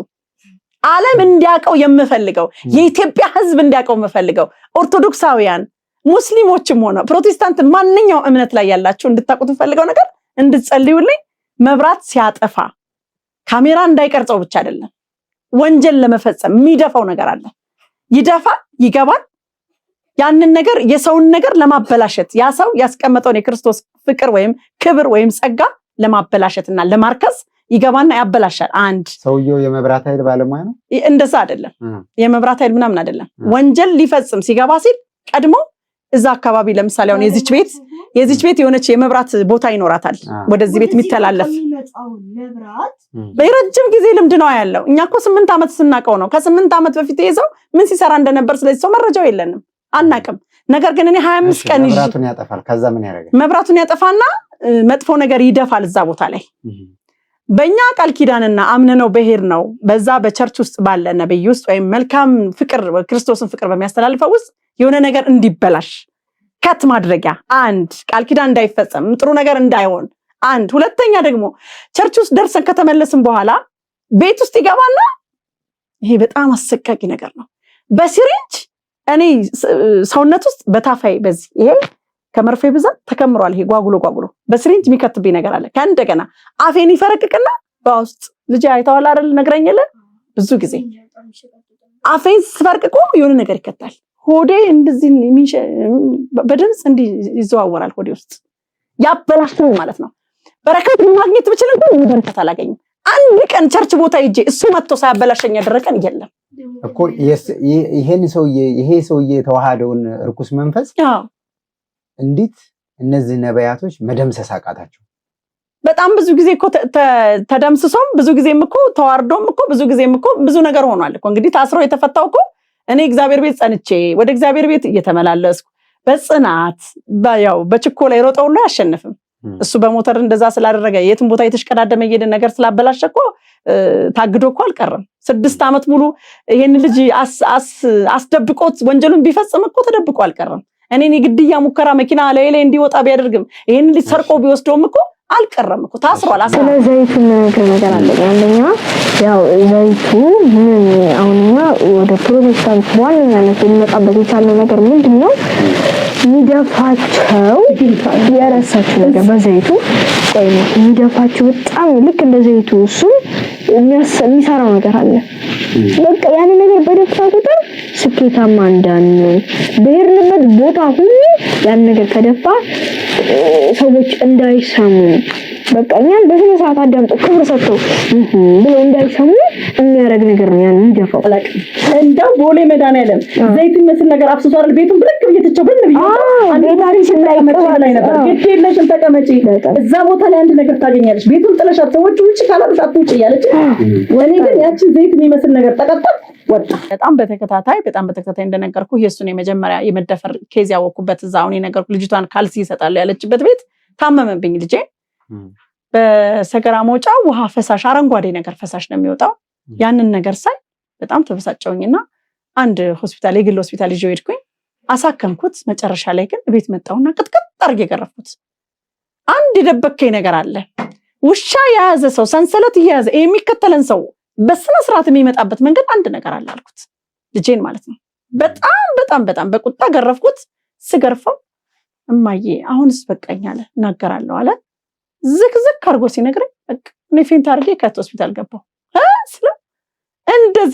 ዓለም እንዲያቀው የምፈልገው የኢትዮጵያ ሕዝብ እንዲያቀው የምፈልገው ኦርቶዶክሳውያን ሙስሊሞችም ሆነ ፕሮቴስታንት ማንኛው እምነት ላይ ያላችሁ እንድታቁት ፈልገው ነገር እንድትጸልዩልኝ መብራት ሲያጠፋ ካሜራ እንዳይቀርጸው ብቻ አይደለም ወንጀል ለመፈጸም የሚደፋው ነገር አለ ይደፋ ይገባል ያንን ነገር የሰውን ነገር ለማበላሸት ያ ሰው ያስቀመጠውን የክርስቶስ ፍቅር ወይም ክብር ወይም ጸጋ ለማበላሸትና ለማርከስ ይገባና ያበላሻል አንድ ሰውየው የመብራት ኃይል ባለሙያ ነው እንደዛ አይደለም የመብራት ኃይል ምናምን አይደለም ወንጀል ሊፈጽም ሲገባ ሲል ቀድሞ እዛ አካባቢ ለምሳሌ አሁን የዚች ቤት የሆነች የመብራት ቦታ ይኖራታል ወደዚህ ቤት የሚተላለፍ በረጅም ጊዜ ልምድ ነው ያለው እኛ እኮ 8 አመት ስናቀው ነው ከ8 አመት በፊት ይዘው ምን ሲሰራ እንደነበር ስለዚህ ሰው መረጃው የለንም አናቀም ነገር ግን እኔ 25 ቀን መብራቱን ያጠፋል ከዛ ምን ያደርጋል መብራቱን ያጠፋና መጥፎ ነገር ይደፋል እዛ ቦታ ላይ በእኛ ቃል ኪዳንና አምነነው በሄር ነው በዛ በቸርች ውስጥ ባለ ነብይ ውስጥ ወይም መልካም ፍቅር ክርስቶስን ፍቅር በሚያስተላልፈው ውስጥ የሆነ ነገር እንዲበላሽ ከት ማድረጊያ አንድ ቃል ኪዳን እንዳይፈጸም ጥሩ ነገር እንዳይሆን አንድ ሁለተኛ ደግሞ ቸርች ውስጥ ደርሰን ከተመለስን በኋላ ቤት ውስጥ ይገባና ይሄ በጣም አሰቃቂ ነገር ነው በሲሪንጅ እኔ ሰውነት ውስጥ በታፋይ በዚህ ይሄ ከመርፌ ብዛት ተከምሯል ይሄ ጓጉሎ በሲሪንጅ የሚከትብኝ ነገር አለ ከእንደገና አፌን ይፈረቅቅና በውስጥ ልጅ አይተዋል አይደል ነግረኝለ ብዙ ጊዜ አፌን ስፈርቅቆ የሆነ ነገር ይከታል ሆዴ እንደዚህ በድምጽ እንዲ ይዘዋወራል ሆዴ ውስጥ ያበላሽተው ማለት ነው በረከት ማግኘት ብቻ እንኳን በረከት አላገኝም አንድ ቀን ቸርች ቦታ ሄጄ እሱ መጥቶ ሳያበላሸኝ ያደረቀን ይየለም እኮ ይሄ ሰውዬ ተዋሃደውን ርኩስ መንፈስ እንዴት እነዚህ ነብያቶች መደምሰስ አቃታቸው በጣም ብዙ ጊዜ እኮ ተደምስሶም ብዙ ጊዜም እኮ ተዋርዶም እኮ ብዙ ጊዜም እኮ ብዙ ነገር ሆኗል እኮ እንግዲህ ታስሮ የተፈታው እኮ እኔ እግዚአብሔር ቤት ጸንቼ ወደ እግዚአብሔር ቤት እየተመላለስኩ በጽናት ያው በችኮላ ይሮጠው ሁሉ ያሸንፍም እሱ በሞተር እንደዛ ስላደረገ የትም ቦታ የተሽቀዳደመ ይሄን ነገር ስላበላሸኮ ታግዶ እኮ አልቀረም 6 አመት ሙሉ ይሄን ልጅ አስደብቆት ወንጀሉን ቢፈጽም እኮ ተደብቆ አልቀረም እኔን የግድያ ሙከራ መኪና ላይ እንዲወጣ ቢያደርግም ይሄን ልጅ ሰርቆ ቢወስደውም እኮ አልቀረም እኮ ታስሯል ስለ ዘይቱ ነገር አለ አንደኛ ያው ዘይቱ ምን አሁንማ ወደ ፕሮቴስታንት ዋናነት የሚመጣበት የቻለው ነገር ምንድነው ሚደፋቸው የራሳቸው ነገር በዘይቱ ቆይሞ ሚደፋቸው በጣም ልክ እንደ ዘይቱ እሱ የሚሰራው ነገር አለ በቃ ያን ነገር በደፋ ቁጥር ስኬታማ እንዳንሆን በሄድንበት ቦታ ሁሉ ያን ነገር ከደፋ ሰዎች እንዳይሰሙ በቃ ያን በስነ ሰዓት አዳምጠው ክብር ሰጥተው ብለው እንዳይሰሙ የሚያረግ ነገር ነው ያን ይደፋው እንደው ቦሌ መድኃኒዓለም ዘይት መስል ነገር አፍስሷል ቤቱን ብለክ እየተቸው ብለ ቤታችን ላይ ነበር ግዴለሽን ተቀመጪ እዛ ቦታ ላይ አንድ ነገር ታገኛለሽ ቤቱን ጥለሻት ሰዎች ውጪ ካላሉሽ አትውጪ ያለች ወኔ ግን ያቺ ዘይት የሚመስል ነገር ተቀጣጣ ወጣ በጣም በተከታታይ እንደነገርኩ የሱን የመጀመሪያ የመደፈር ኬዝ ያወኩበት እዛውን የነገርኩ ልጅቷን ካልሲ ይሰጣል ያለችበት ቤት ታመመብኝ ልጄ በሰገራ ሞጫ ውሃ ፈሳሽ አረንጓዴ ነገር ፈሳሽ ነው የሚወጣው ያንን ነገር ሳይ በጣም ተበሳጨውኝና አንድ ሆስፒታል የግል ሆስፒታል ይዤው ሄድኩኝ አሳከምኩት መጨረሻ ላይ ግን ቤት መጣውና ቅጥቅጥ አርጌ ገረፍኩት አንድ የደበከኝ ነገር አለ ውሻ የያዘ ሰው ሰንሰለት የያዘ የሚከተለን ሰው በስነ ስርዓት የሚመጣበት መንገድ አንድ ነገር አለ አልኩት ልጄን ማለት ነው በጣም በቁጣ ገረፍኩት ስገርፈው እማዬ አሁንስ በቃኝ አለ እናገራለሁ አለ ዝክ አርጎ ሲነግረኝ በቃ እኔ ፌንት አርጌ ከሆስፒታል ገባው ስለ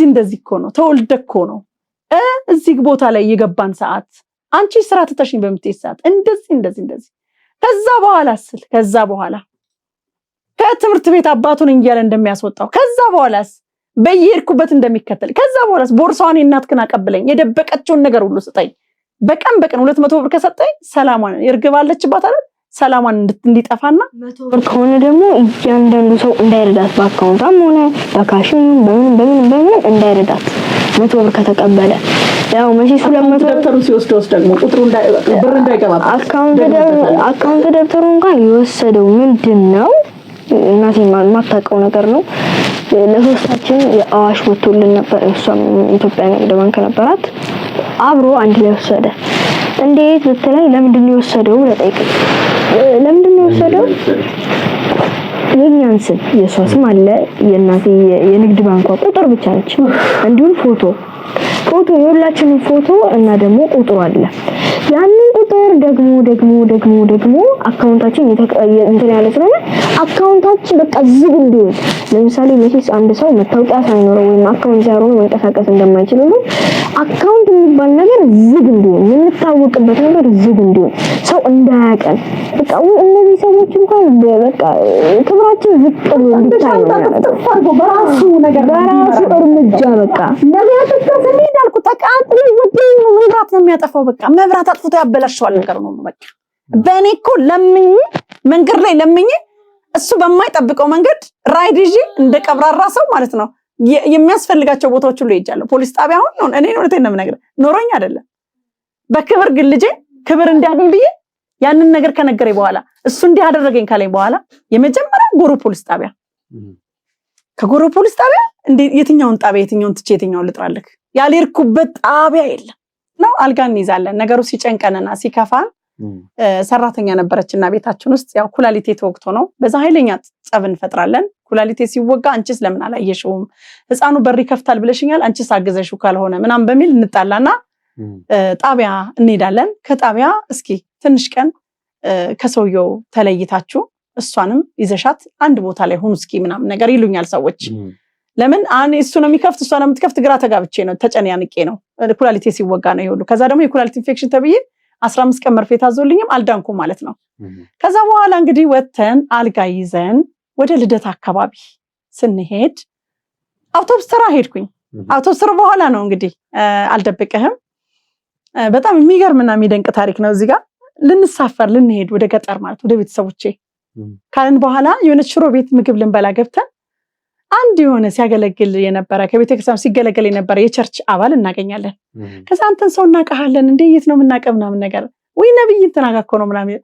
እንደዚህ እኮ ነው ተወልደኮ ነው እዚህ ቦታ ላይ የገባን ሰዓት አንቺ ስራ ተተሽኝ በመትይ ሰዓት እንደዚህ ከዛ በኋላ ከትምህርት ቤት አባቱን እንያለ እንደሚያስወጣው ከዛ በኋላስ በየርኩበት እንደሚከተል ከዛ በኋላስ ቦርሳዋን እናትክና ቀበለኝ የደበቀችውን ነገር ሁሉ ስጠኝ በቀን 200 ብር ከሰጠኝ ሰላማን ይርግባለችባት አይደል ሰላማን እንዲጠፋና 100 ብር ከሆነ ደግሞ እያንዳንዱ ሰው እንዳይረዳት በአካውንታም ሆነ በካሽም በምን እንዳይረዳት 100 ብር ከተቀበለ ያው መቼስ 200 ደብተሩ ሲወስደውስ ደግሞ ቁጥሩ ብር እንዳይገባ አካውንት ደብተሩ እንኳን የወሰደው ምንድነው እናቴ ማታውቀው ነገር ነው ለሶስታችን የአዋሽ ወጥቶልን ነበር እሷም ኢትዮጵያ ንግድ ባንክ ነበራት አብሮ አንድ ላይ ወሰደ እንዴት ብትለኝ ለምንድን ነው የወሰደው ለጠይቀኝ ለምንድን ነው የወሰደው የኛን ስም የሷ ስም አለ የእናቴ የንግድ ባንኳ ቁጥር ብቻ ነች እንዲሁም ፎቶ የሁላችንም ፎቶ እና ደግሞ ቁጥሩ አለ ያንን ደግሞ አካውንታችን እንትን ያለ ስለሆነ አካውንታችን በቃ ዝግ እንዲሆን ለምሳሌ መቼስ አንድ ሰው መታወቂያ ሳይኖረው ወይም አካውንት ሳይኖረው መንቀሳቀስ እንደማይችል ሁሉ አካውንት የሚባል ነገር ዝግ እንዲሆን የምታወቅበት ነገር ዝግ እንዲሆን ሰው እንዳያቀን በቃ እነዚህ ሰዎች እንኳን በቃ ክብራችን ዝቅ ብሎ እንዲታይ ነው በራሱ እርምጃ በቃ ነቢያት ተሰሚ እንዳልኩ ተቃጥሎ ወዲህ መብራት ነው የሚያጠፋው በቃ መብራት አጥፍቶ ያበላሽዋል ነገር ነው በቃ በእኔ እኮ ለምኝ መንገድ ላይ ለምኝ እሱ በማይጠብቀው መንገድ ራይድ ይዤ እንደ ቀብራራ ሰው ማለት ነው የሚያስፈልጋቸው ቦታዎች ሁሉ ይጃለሁ ፖሊስ ጣቢያ አሁን እኔ እውነቴን ነው የምነግርህ ኖሮኝ አይደለም በክብር ግን ልጄ ክብር እንዲያገኝ ብዬ ያንን ነገር ከነገረኝ በኋላ እሱ እንዲያደረገኝ ካለኝ በኋላ የመጀመሪያ ጎሮ ፖሊስ ጣቢያ ከጎሮ ፖሊስ ጣቢያ እንዴ የትኛውን ትቼ የትኛውን ልጥራልክ ያልርኩበት ጣቢያ የለም ነው አልጋን ይዛለን ነገሩ ሲጨንቀንና ሲከፋን ሰራተኛ ነበረችና ቤታችን ውስጥ ያው ኩላሊቴ ተወግቶ ነው በዛ ኃይለኛ ጸብ እንፈጥራለን ኩላሊቴ ሲወጋ አንቺስ ለምን አላየሽውም ህፃኑ በሪ ከፍታል ብለሽኛል አንቺስ አገዘሽው ካልሆነ ምናም በሚል እንጣላና ጣቢያ እንሄዳለን ከጣቢያ እስኪ ትንሽ ቀን ከሰውየው ተለይታችሁ እሷንም ይዘሻት አንድ ቦታ ላይ ሁኑ እስኪ ምናም ነገር ይሉኛል ሰዎች ለምን እሱ ነው የሚከፍት እሷ ነው የምትከፍት ግራ ተጋብቼ ነው ተጨንያንቄ ነው ኩላሊቴ ሲወጋ ነው ይሁሉ ከዛ ደግሞ የኩላሊት ኢንፌክሽን ተብዬ 15 ቀን መርፌ ታዞልኝም አልዳንኩም ማለት ነው ከዛ በኋላ እንግዲህ ወተን አልጋ ይዘን ወደ ልደታ አካባቢ ስንሄድ አውቶቡስ ተራ ሄድኩኝ አውቶቡስ ተራ በኋላ ነው እንግዲህ አልደብቀህም በጣም የሚገርምና የሚደንቅ ታሪክ ነው እዚህ ጋር ልንሳፈር ልንሄድ ወደ ገጠር ማለት ወደ ቤተሰቦቼ ካልን በኋላ የሆነ ሽሮ ቤት ምግብ ልንበላ ገብተን አንድ የሆነ ሲያገለግል የነበረ ከቤተክርስቲያን ሲገለገል የነበረ የቸርች አባል እናገኛለን ከዛ አንተን ሰው እናቀሃለን እንዴ የት ነው የምናቀው ምናምን ነገር ወይ ነብይ ተናጋኮ ነው ምናምን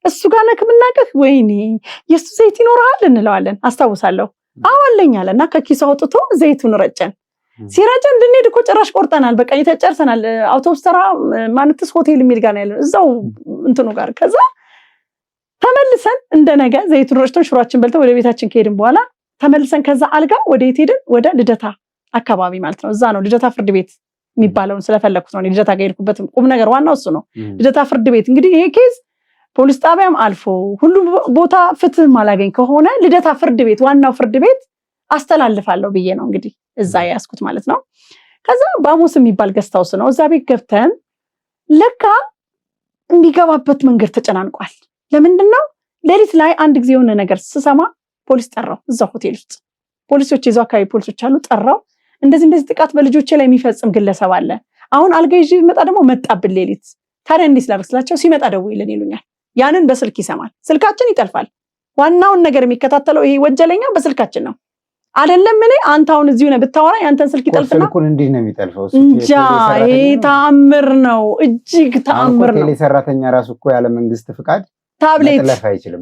እሱ ጋር ነክ ምናቀህ ወይኔ የሱ ዘይት ይኖርሃል እንለዋለን አስታውሳለሁ አዋለኝ አለና ከኪሱ አውጥቶ ዘይቱን ረጨን ሲረጨን እንድንሄድ እኮ ጭራሽ ቆርጠናል በቃ የተጨርሰናል አውቶቡስ ተራ ማንተስ ሆቴል የሚል ጋር ነው ያለው እዛው እንትኑ ጋር ከዛ ተመልሰን እንደነገ ዘይቱን ረጭተን ሽሮአችን በልተን ወደ ቤታችን ከሄድን በኋላ ተመልሰን ከዛ አልጋ ወደ የትሄድን ወደ ልደታ አካባቢ ማለት ነው እዛ ነው ልደታ ፍርድ ቤት የሚባለውን ስለፈለኩት ነው ልደታ ጋርኩበት ቁም ነገር ዋናው እሱ ነው ልደታ ፍርድ ቤት እንግዲህ ይሄ ኬዝ ፖሊስ ጣቢያም አልፎ ሁሉ ቦታ ፍትህ ማላገኝ ከሆነ ልደታ ፍርድ ቤት ዋናው ፍርድ ቤት አስተላልፋለሁ ብዬ ነው እንግዲህ እዛ ያስኩት ማለት ነው ከዛ ባሙስ የሚባል ገስታውስ ነው እዛ ቤት ገብተን ለካ እንዲገባበት መንገድ ተጨናንቋል ለምንድነው ሌሊት ላይ አንድ ጊዜ የሆነ ነገር ስሰማ ፖሊስ ጠራው እዛ ሆቴል ውስጥ ፖሊሶች ይዘው አካባቢ ፖሊሶች አሉ ጠራው እንደዚህ ጥቃት በልጆቼ ላይ የሚፈጽም ግለሰብ አለ አሁን አልጋ ይዤ መጣ ደግሞ መጣብን ሌሊት ታዲያ እንዴት ላድርግላቸው ሲመጣ ደውይልን ይሉኛል ያንን በስልክ ይሰማል ስልካችን ይጠልፋል ዋናውን ነገር የሚከታተለው ይሄ ወንጀለኛ በስልካችን ነው አይደለም እኔ አንተ አሁን እዚሁ ነው ብታወራ ያንተን ስልክ ይጠልፍና ስልኩን እንዴት ነው የሚጠልፈው እንጃ ይሄ ተአምር ነው እጅግ ተአምር ነው ሰራተኛ ራሱ እኮ ያለ መንግስት ፍቃድ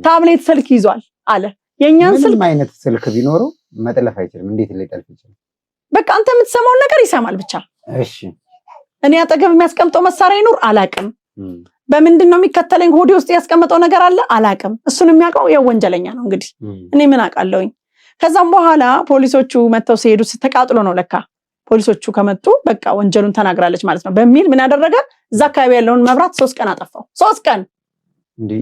ታብሌት ስልክ ይዟል አለ የኛን ስልክ አይነት ስልክ ቢኖረው መጥለፍ አይችልም እንዴት ሊጠልፍ ይችላል በቃ አንተ የምትሰማውን ነገር ይሰማል ብቻ እሺ እኔ አጠገብ የሚያስቀምጠው መሳሪያ ይኖር አላቅም በምንድነው የሚከተለኝ ሆዴ ውስጥ ያስቀመጠው ነገር አለ አላቅም እሱን የሚያውቀው የወንጀለኛ ነው እንግዲህ እኔ ምን አውቃለሁኝ ከዛም በኋላ ፖሊሶቹ መተው ሲሄዱ ተቃጥሎ ነው ለካ ፖሊሶቹ ከመጡ በቃ ወንጀሉን ተናግራለች ማለት ነው በሚል ምን ያደረገ እዛ አካባቢ ያለውን መብራት 3 ቀን አጠፋው 3 ቀን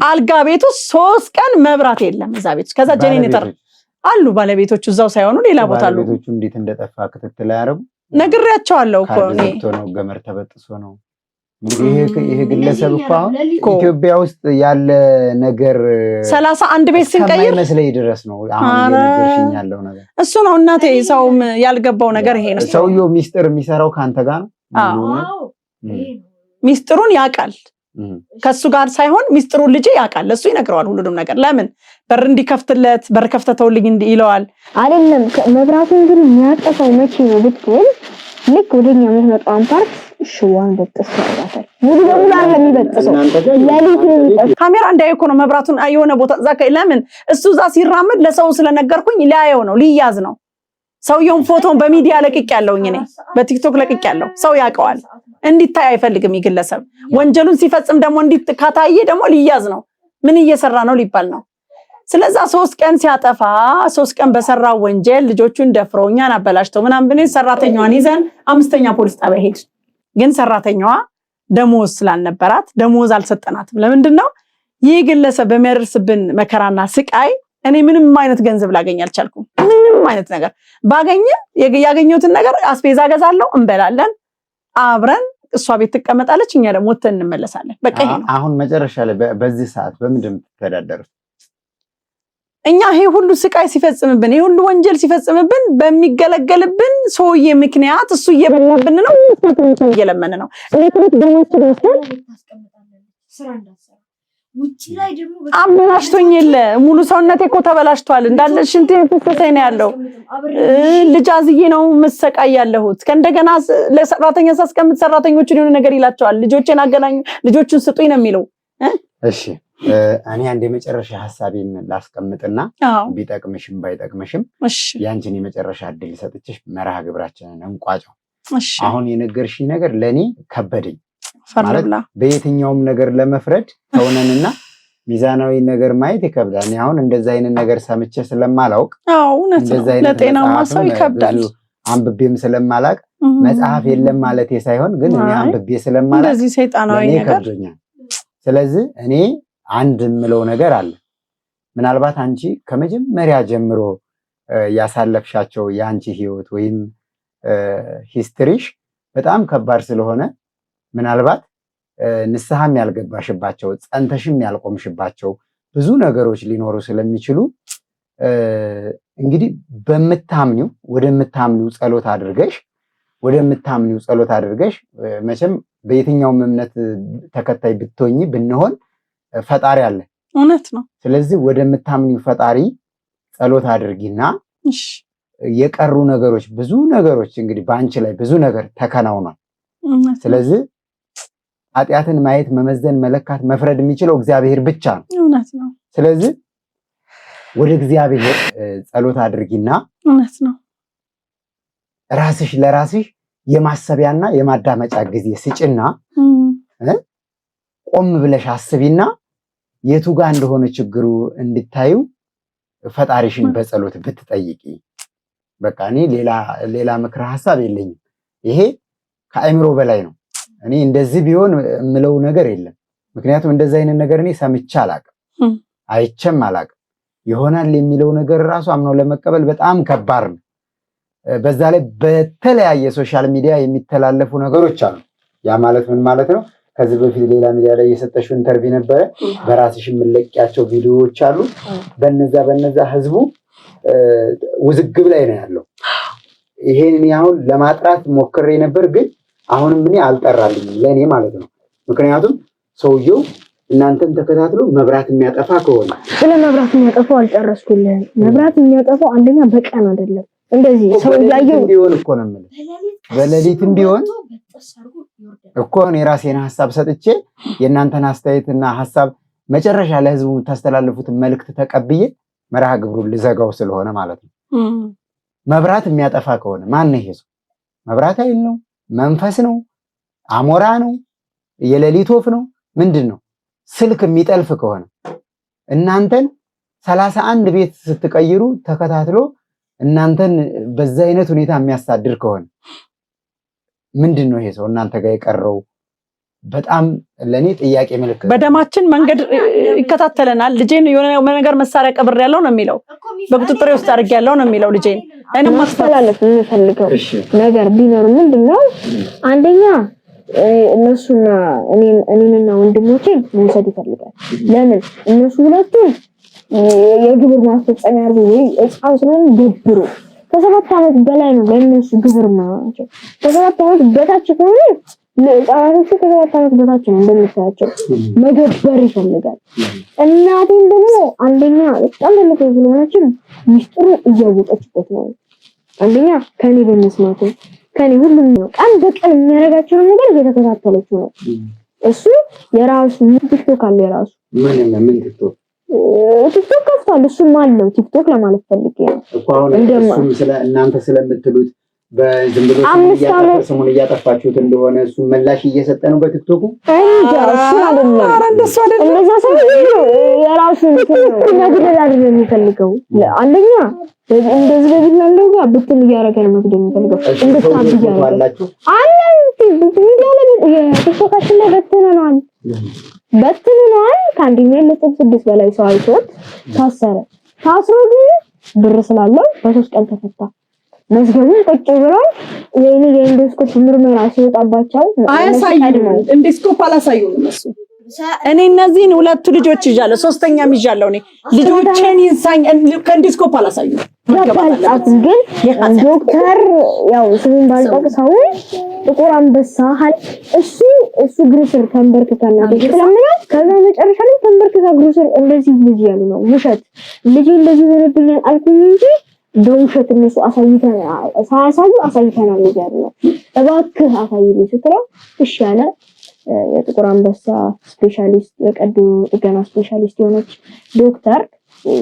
አልጋ ቤቱ 3 ቀን መብራት የለም እዛ ቤት ከዛ ጀኔሬተር አሉ ባለቤቶቹ እዛው ሳይሆኑ ሌላ ቦታ አሉ ባለቤቶቹ እንዴት እንደጠፋ ክትትል ያረጉ ነግሬያቸዋለሁ እኮ እኔ ነው ገመር ተበጥሶ ነው ይሄ ግለሰብ እኮ ኢትዮጵያ ውስጥ ያለ ነገር 31 ቤት ሲንቀይር መስለይ ድረስ ነው አሁን የነገርሽኝ ያለው ነገር እሱ ነው እናቴ ሰውም ያልገባው ነገር ይሄ ነው ሰውየው ሚስጥር የሚሰራው ካንተ ጋር ነው ሚስጥሩን ያውቃል ከሱ ጋር ሳይሆን ሚስጥሩን ልጅ ያውቃል እሱ ይነግረዋል ሁሉንም ነገር ለምን በር እንዲከፍትለት በር ከፍተተውልኝ እንዲ ይለዋል አይደለም መብራቱን ግን የሚያጠፋው መቼ ነው ብትል ልክ ወደኛ የምትመጣው ፓርት ሽዋን በጥሰው ያታል ሙሉ በሙሉ አይደለም የሚበጥሰው ለሊት ካሜራ እንዳይኮ ነው መብራቱን የሆነ ቦታ ዛከይ ለምን እሱ ዛ ሲራመድ ለሰው ስለነገርኩኝ ሊያየው ነው ሊያዝ ነው ሰውየውን ፎቶን በሚዲያ ለቅቅ ያለውኝ እኔ በቲክቶክ ለቅቅ ያለው ሰው ያውቀዋል እንዲታይ አይፈልግም ይግለሰብ ወንጀሉን ሲፈጽም ደግሞ እንዲካታየ ደግሞ ሊያዝ ነው ምን እየሰራ ነው ሊባል ነው ስለዛ 3 ቀን ሲያጠፋ 3 ቀን በሰራው ወንጀል ልጆቹን ደፍረውኛን አበላሽተው ምናምን ብኔ ሰራተኛዋን ይዘን 5ኛ ፖሊስ ጣቢያ ሄድ ግን ሰራተኛዋ ደሞዝ ስላልነበራት ደሞዝ አልሰጠናትም። ለምንድነው ይህ ግለሰብ በሚያደርስብን መከራና ስቃይ እኔ ምንም አይነት ገንዘብ ላገኝ አልቻልኩም። ምንም አይነት ነገር ባገኝም ያገኘሁትን ነገር አስቤዛ ገዛለሁ፣ እንበላለን፣ አብረን እሷ ቤት ትቀመጣለች፣ እኛ ደግሞ ወጥተን እንመለሳለን። በቃ ይሄ ነው። አሁን መጨረሻ ላይ በዚህ ሰዓት በምንድን ተዳደሩት? እኛ ይሄ ሁሉ ስቃይ ሲፈጽምብን፣ ይሄ ሁሉ ወንጀል ሲፈጽምብን በሚገለገልብን ሰውዬ ምክንያት እሱ እየበላብን ነው፣ እየለመን ነው። ኤሌክትሪክ ደግሞ ስራ እንዳሰራ ውጪ ላይ ደግሞ አበላሽቶኝ የለ ሙሉ ሰውነቴ እኮ ተበላሽቷል። እንዳለ ሽንቴ ፍሰሰኝ ነው ያለው። ልጅ አዝዬ ነው መሰቃይ ያለሁት። ከእንደገና ለሰራተኛ ሳስቀምጥ ሰራተኞችን የሆነ ነገር ይላቸዋል። ልጆችን አገናኙ፣ ልጆችን ስጡኝ ነው የሚለው። እሺ እኔ አንድ የመጨረሻ ሐሳቤን ላስቀምጥና ቢጠቅምሽም ባይጠቅምሽም ያንቺን የመጨረሻ እድል ሰጥቼሽ መርሃ ግብራችንን እንቋጨው። አሁን የነገርሽኝ ነገር ለኔ ከበደኝ። ማለት በየትኛውም ነገር ለመፍረድ ተውነንና ሚዛናዊ ነገር ማየት ይከብዳል። እኔ አሁን እንደዛ አይነት ነገር ሰምቼ ስለማላውቅ እንደዛ አይነት ለጤናማ ሰው ይከብዳል። አንብቤም ስለማላቅ መጽሐፍ የለም ማለቴ ሳይሆን ግን እኔ አንብቤ ስለማላቅ እንደዚህ ሰይጣናዊ ነገር ይከብደኛል። ስለዚህ እኔ አንድ የምለው ነገር አለ። ምናልባት አንቺ ከመጀመሪያ ጀምሮ ያሳለፍሻቸው የአንቺ ህይወት ወይም ሂስትሪሽ በጣም ከባድ ስለሆነ ምናልባት ንስሐም ያልገባሽባቸው ጸንተሽም ያልቆምሽባቸው ብዙ ነገሮች ሊኖሩ ስለሚችሉ እንግዲህ ወደምታምኒው ጸሎት አድርገሽ መቼም በየትኛውም እምነት ተከታይ ብትሆኚ ብንሆን ፈጣሪ አለ። እውነት ነው። ስለዚህ ወደምታምኒው ፈጣሪ ጸሎት አድርጊና የቀሩ ነገሮች ብዙ ነገሮች እንግዲህ በአንቺ ላይ ብዙ ነገር ተከናውኗል። ስለዚህ ኃጢአትን ማየት፣ መመዘን፣ መለካት፣ መፍረድ የሚችለው እግዚአብሔር ብቻ ነው። እውነት ነው። ስለዚህ ወደ እግዚአብሔር ጸሎት አድርጊና እውነት ነው ራስሽ ለራስሽ የማሰቢያና የማዳመጫ ጊዜ ስጭና ቆም ብለሽ አስቢና የቱ ጋር እንደሆነ ችግሩ እንድታዩ ፈጣሪሽን በጸሎት ብትጠይቂ። በቃ እኔ ሌላ ምክረ ሐሳብ የለኝም። ይሄ ከአእምሮ በላይ ነው። እኔ እንደዚህ ቢሆን የምለው ነገር የለም። ምክንያቱም እንደዚህ አይነት ነገር እኔ ሰምቼ አላቅም፣ አይቼም አላቅም። ይሆናል የሚለው ነገር ራሱ አምኖ ለመቀበል በጣም ከባድ ነው። በዛ ላይ በተለያየ ሶሻል ሚዲያ የሚተላለፉ ነገሮች አሉ። ያ ማለት ምን ማለት ነው? ከዚህ በፊት ሌላ ሚዲያ ላይ የሰጠሽው ኢንተርቪው ነበረ፣ በራስሽ የምለቂያቸው ቪዲዮዎች አሉ። በነዛ ህዝቡ ውዝግብ ላይ ነው ያለው። ይሄን እኔ አሁን ለማጥራት ሞክሬ ነበር፣ ግን አሁንም እኔ አልጠራልኝም ለኔ ማለት ነው። ምክንያቱም ሰውየው እናንተን ተከታትሎ መብራት የሚያጠፋ ከሆነ ስለ መብራት የሚያጠፋው አልጨረስኩልህም። መብራት የሚያጠፋው አንደኛ በቀን አይደለም፣ እንደዚህ ሰው ያየው ቢሆን እኮ ነው የምልህ። በሌሊትም ቢሆን እኮ እኔ የራሴን ሐሳብ ሰጥቼ የእናንተን አስተያየትና ሐሳብ መጨረሻ ለህዝቡ ታስተላልፉትን መልእክት ተቀብዬ መርሃ ግብሩን ልዘጋው ስለሆነ ማለት ነው። መብራት የሚያጠፋ ከሆነ ማን ነው ይሄ ሰው? መብራት ኃይል ነው? መንፈስ ነው? አሞራ ነው? የሌሊት ወፍ ነው? ምንድን ነው? ስልክ የሚጠልፍ ከሆነ እናንተን 31 ቤት ስትቀይሩ ተከታትሎ እናንተን በዛ አይነት ሁኔታ የሚያሳድር ከሆነ ምንድን ነው ይሄ ሰው እናንተ ጋር የቀረው? በጣም ለኔ ጥያቄ ምልክት። በደማችን መንገድ ይከታተለናል። ልጄን የሆነ ነገር መሳሪያ ቀብር ያለው ነው የሚለው፣ በቁጥጥር ውስጥ አድርግ ያለው ነው የሚለው። ልጄን እኔ ማስተላለፍ የምፈልገው ነገር ቢኖር ምንድነው፣ አንደኛ እነሱና እኔንና ወንድሞቼን መውሰድ ይፈልጋል። ለምን እነሱ ሁለቱ የግብር ማስፈጸሚያ አርበው እጻው ስለሆነ ገብሩ ከ7 ዓመት በላይ ነው ለነሱ ግብር ማናቸው። ከ7 ዓመት በታች ከሆነ ለጻራቶቹ ከ7 ዓመት በታች ነው እንደምታያቸው መገበር ይፈልጋል። እናቴን ደግሞ አንደኛ በጣም ትልቅ ስለሆነች ሚስጥሩ እያወቀችበት ነው። አንደኛ ከኔ በመስማቱ ከኔ ሁሉም ነው ቀን በቀን የሚያረጋቸው ነገር እየተከታተለች ነው። እሱ የራሱ ቲክቶክ አለ፣ የራሱ ምን ቲክቶክ ከፍቷል። እሱም አለው ቲክቶክ ለማለት ፈልጌ ነው። እኮ አሁን እሱም እናንተ ስለምትሉት በዝም ብሎ ስሙን እያጠፋችሁት እንደሆነ እሱ ምላሽ እየሰጠ ነው በቲክቶኩ። እንደሱ አይደለም። እንደዛ ሰው የራሱ መግደል አይደለም የሚፈልገው። አንደኛ እንደዚህ በቢላለው ጋር ብትን እያደረገ ነው መግደል የሚፈልገው። እንድታብ እያደረገ የቲክቶካችን ላይ በትነናል። ከአንድ ሚሊዮን ከ6 በላይ ሰው አይቶት ታስሮ ግን ብር ስላለው በ3 ቀን ተፈታ። መዝገቡን ቁጭ ብሏል። የኢንዶስኮፕ ምርመራ ሲወጣባቸው አያሳዩም። ኢንዶስኮፕ አላሳዩም እነሱ። እኔ እነዚህን 2 ልጆች ይዣለሁ፣ 3ኛም ይዣለሁ። እኔ ልጆቼን ይንሳኝ ከኢንዶስኮፕ አላሳዩም። ግን ዶክተር ያው ስሙን ባልጠቅሰው ጥቁር አንበሳ እሱ ግሩስር ተንበርክከና ስለምናት ከዛ መጨረሻ ላይ ተንበርክከ ግሩስር እንደዚህ ልጅ ያሉ ነው ውሸት ልጅ እንደዚህ ሆነብኛል አልኩኝ እንጂ በውሸት እነሱ አሳይተናል ይላል። እባክህ አሳይልኝ ስትለው እሺ አለ። የጥቁር አንበሳ ስፔሻሊስት የቀዶ ጥገና ስፔሻሊስት የሆነች ዶክተር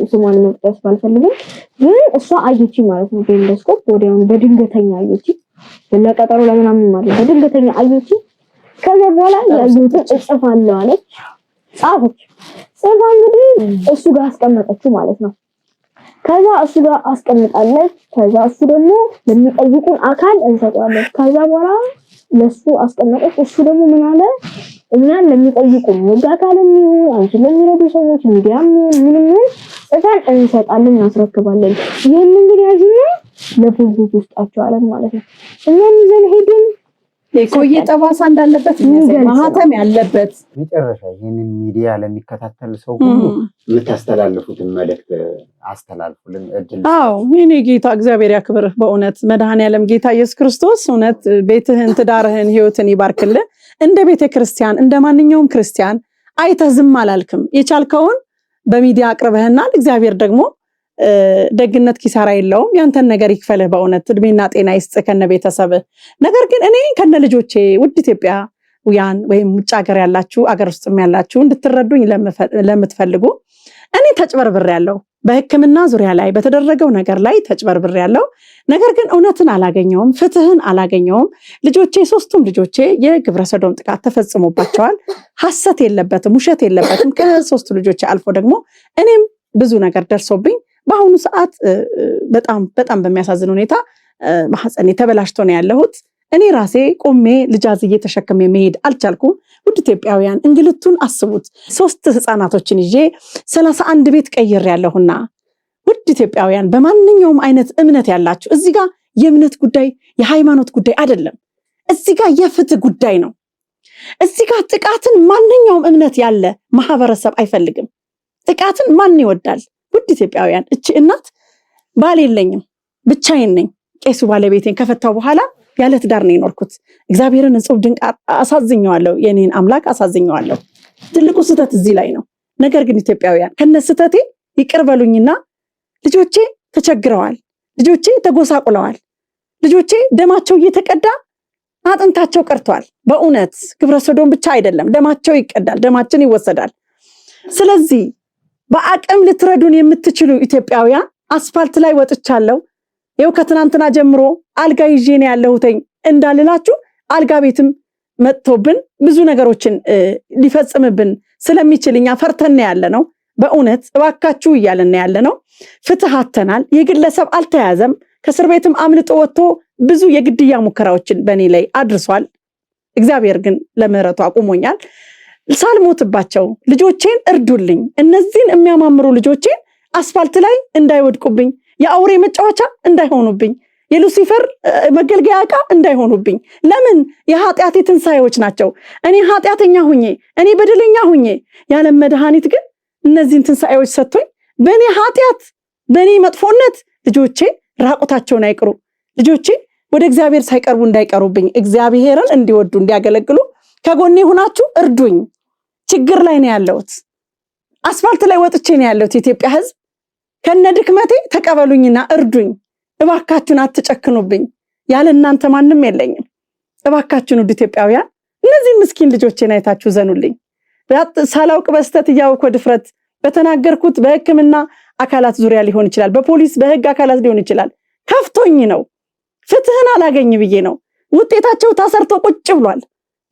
ስሟን መጥቀስ ባልፈልግም ግን እሷ አየች ማለት ነው። በኢንዶስኮፕ ወዲያውኑ በድንገተኛ አየች። ለቀጠሮ ለምናምን ማለት በድንገተኛ አየች። ከዛ በኋላ ያዩት እጽፋለሁ አለች። ጻፈች። ጽፋ እንግዲህ እሱ ጋር አስቀመጠችው ማለት ነው። ከዛ እሱ ጋር አስቀምጣለች። ከዛ እሱ ደግሞ ለሚጠይቁን አካል እንሰጣለን። ከዛ በኋላ ለሱ አስቀመጠች። እሱ ደግሞ ምን አለ? እኛን ለሚጠይቁን ወጋ አካልም ይሁን አንቺ ለሚረዱ ሰዎች ሚዲያም ምንም ጽፈን እንሰጣለን፣ እናስረክባለን። ይሄን እንግዲህ ያዝና ለፖሊስ ውስጣቸው አለን ማለት ነው። እኛም ይዘን ሄድን። የቆየ ጠባሳ እንዳለበት ማህተም ያለበት መጨረሻ ይሄንን ሚዲያ ለሚከታተል ሰው ሁሉ የምታስተላልፉትን መልእክት አስተላልፉልን። እድል የኔ ጌታ እግዚአብሔር ያክብርህ። በእውነት መድኃኔዓለም ጌታ ኢየሱስ ክርስቶስ እውነት ቤትህን፣ ትዳርህን፣ ህይወትን ይባርክልህ። እንደ ቤተ ክርስቲያን እንደ ማንኛውም ክርስቲያን አይተህ ዝም አላልክም። የቻልከውን በሚዲያ አቅርበህናል። እግዚአብሔር ደግሞ ደግነት ኪሳራ የለውም። ያንተን ነገር ይክፈልህ። በእውነት እድሜና ጤና ይስጥህ ከነ ቤተሰብህ። ነገር ግን እኔ ከነ ልጆቼ ውድ ኢትዮጵያውያን ወይም ውጭ ሀገር ያላችሁ አገር ውስጥም ያላችሁ እንድትረዱኝ ለምትፈልጉ እኔ ተጭበርብሬያለሁ። በሕክምና ዙሪያ ላይ በተደረገው ነገር ላይ ተጭበርብሬያለሁ። ነገር ግን እውነትን አላገኘውም፣ ፍትህን አላገኘውም። ልጆቼ 3ቱም ልጆቼ የግብረ ሰዶም ጥቃት ተፈጽሞባቸዋል። ሐሰት የለበትም፣ ውሸት የለበትም። ከ3ቱ ልጆቼ አልፎ ደግሞ እኔም ብዙ ነገር ደርሶብኝ በአሁኑ ሰዓት በጣም በሚያሳዝን ሁኔታ ማህፀኔ ተበላሽቶ ነው ያለሁት። እኔ ራሴ ቆሜ ልጅ አዝዬ ተሸክሜ መሄድ አልቻልኩም። ውድ ኢትዮጵያውያን እንግልቱን አስቡት። 3 ህፃናቶችን ይዤ 31 ቤት ቀይር ያለሁና ውድ ኢትዮጵያውያን በማንኛውም አይነት እምነት ያላችሁ እዚህ ጋር የእምነት ጉዳይ የሃይማኖት ጉዳይ አይደለም። እዚህ ጋር የፍትህ ጉዳይ ነው። እዚህ ጋር ጥቃትን ማንኛውም እምነት ያለ ማህበረሰብ አይፈልግም። ጥቃትን ማን ይወዳል? ውድ ኢትዮጵያውያን እቺ እናት ባል የለኝም ብቻዬን ነኝ። ቄሱ ባለቤቴን ከፈታው በኋላ ያለ ትዳር ነው የኖርኩት። እግዚአብሔርን እጹብ ድንቅ አሳዝኘዋለሁ። የኔን አምላክ አሳዝኘዋለሁ። ትልቁ ስህተት እዚህ ላይ ነው። ነገር ግን ኢትዮጵያውያን ከነ ስህተቴ ይቅር በሉኝና ልጆቼ ተቸግረዋል። ልጆቼ ተጎሳቁለዋል። ልጆቼ ደማቸው እየተቀዳ አጥንታቸው ቀርቷል። በእውነት ግብረ ሰዶም ብቻ አይደለም፣ ደማቸው ይቀዳል፣ ደማችን ይወሰዳል። ስለዚህ በአቅም ልትረዱን የምትችሉ ኢትዮጵያውያን አስፋልት ላይ ወጥቻለሁ፣ ይኸው ከትናንትና ጀምሮ አልጋ ይዤ ነው ያለሁትኝ እንዳልላችሁ አልጋ ቤትም መጥቶብን ብዙ ነገሮችን ሊፈጽምብን ስለሚችል እኛ ፈርተን ያለ ነው። በእውነት እባካችሁ እያልን ያለ ነው። ፍትህ አተናል። የግለሰብ አልተያዘም። ከእስር ቤትም አምልጦ ወጥቶ ብዙ የግድያ ሙከራዎችን በእኔ ላይ አድርሷል። እግዚአብሔር ግን ለምህረቱ አቁሞኛል። ሳልሞትባቸው ልጆቼን እርዱልኝ። እነዚህን የሚያማምሩ ልጆቼን አስፋልት ላይ እንዳይወድቁብኝ፣ የአውሬ መጫወቻ እንዳይሆኑብኝ፣ የሉሲፈር መገልገያ ዕቃ እንዳይሆኑብኝ። ለምን? የኃጢአቴ ትንሣኤዎች ናቸው። እኔ ኃጢአተኛ ሁኜ እኔ በደለኛ ሁኜ ያለም መድኃኒት ግን እነዚህን ትንሣኤዎች ሰጥቶኝ በእኔ ኃጢአት በእኔ መጥፎነት ልጆቼ ራቁታቸውን አይቅሩ። ልጆቼ ወደ እግዚአብሔር ሳይቀርቡ እንዳይቀሩብኝ፣ እግዚአብሔርን እንዲወዱ እንዲያገለግሉ ከጎኔ ሆናችሁ እርዱኝ። ችግር ላይ ነው ያለሁት። አስፋልት ላይ ወጥቼ ነው ያለሁት። የኢትዮጵያ ሕዝብ ከነ ድክመቴ ተቀበሉኝና እርዱኝ። እባካችሁን አትጨክኑብኝ። ያለ እናንተ ማንም የለኝም። እባካችሁን ውድ ኢትዮጵያውያን እነዚህ ምስኪን ልጆቼን አይታችሁ ዘኑልኝ። ሳላውቅ በስተት እያወቅሁ ድፍረት በተናገርኩት በሕክምና አካላት ዙሪያ ሊሆን ይችላል፣ በፖሊስ በሕግ አካላት ሊሆን ይችላል። ከፍቶኝ ነው። ፍትህን አላገኝ ብዬ ነው። ውጤታቸው ታሰርቶ ቁጭ ብሏል።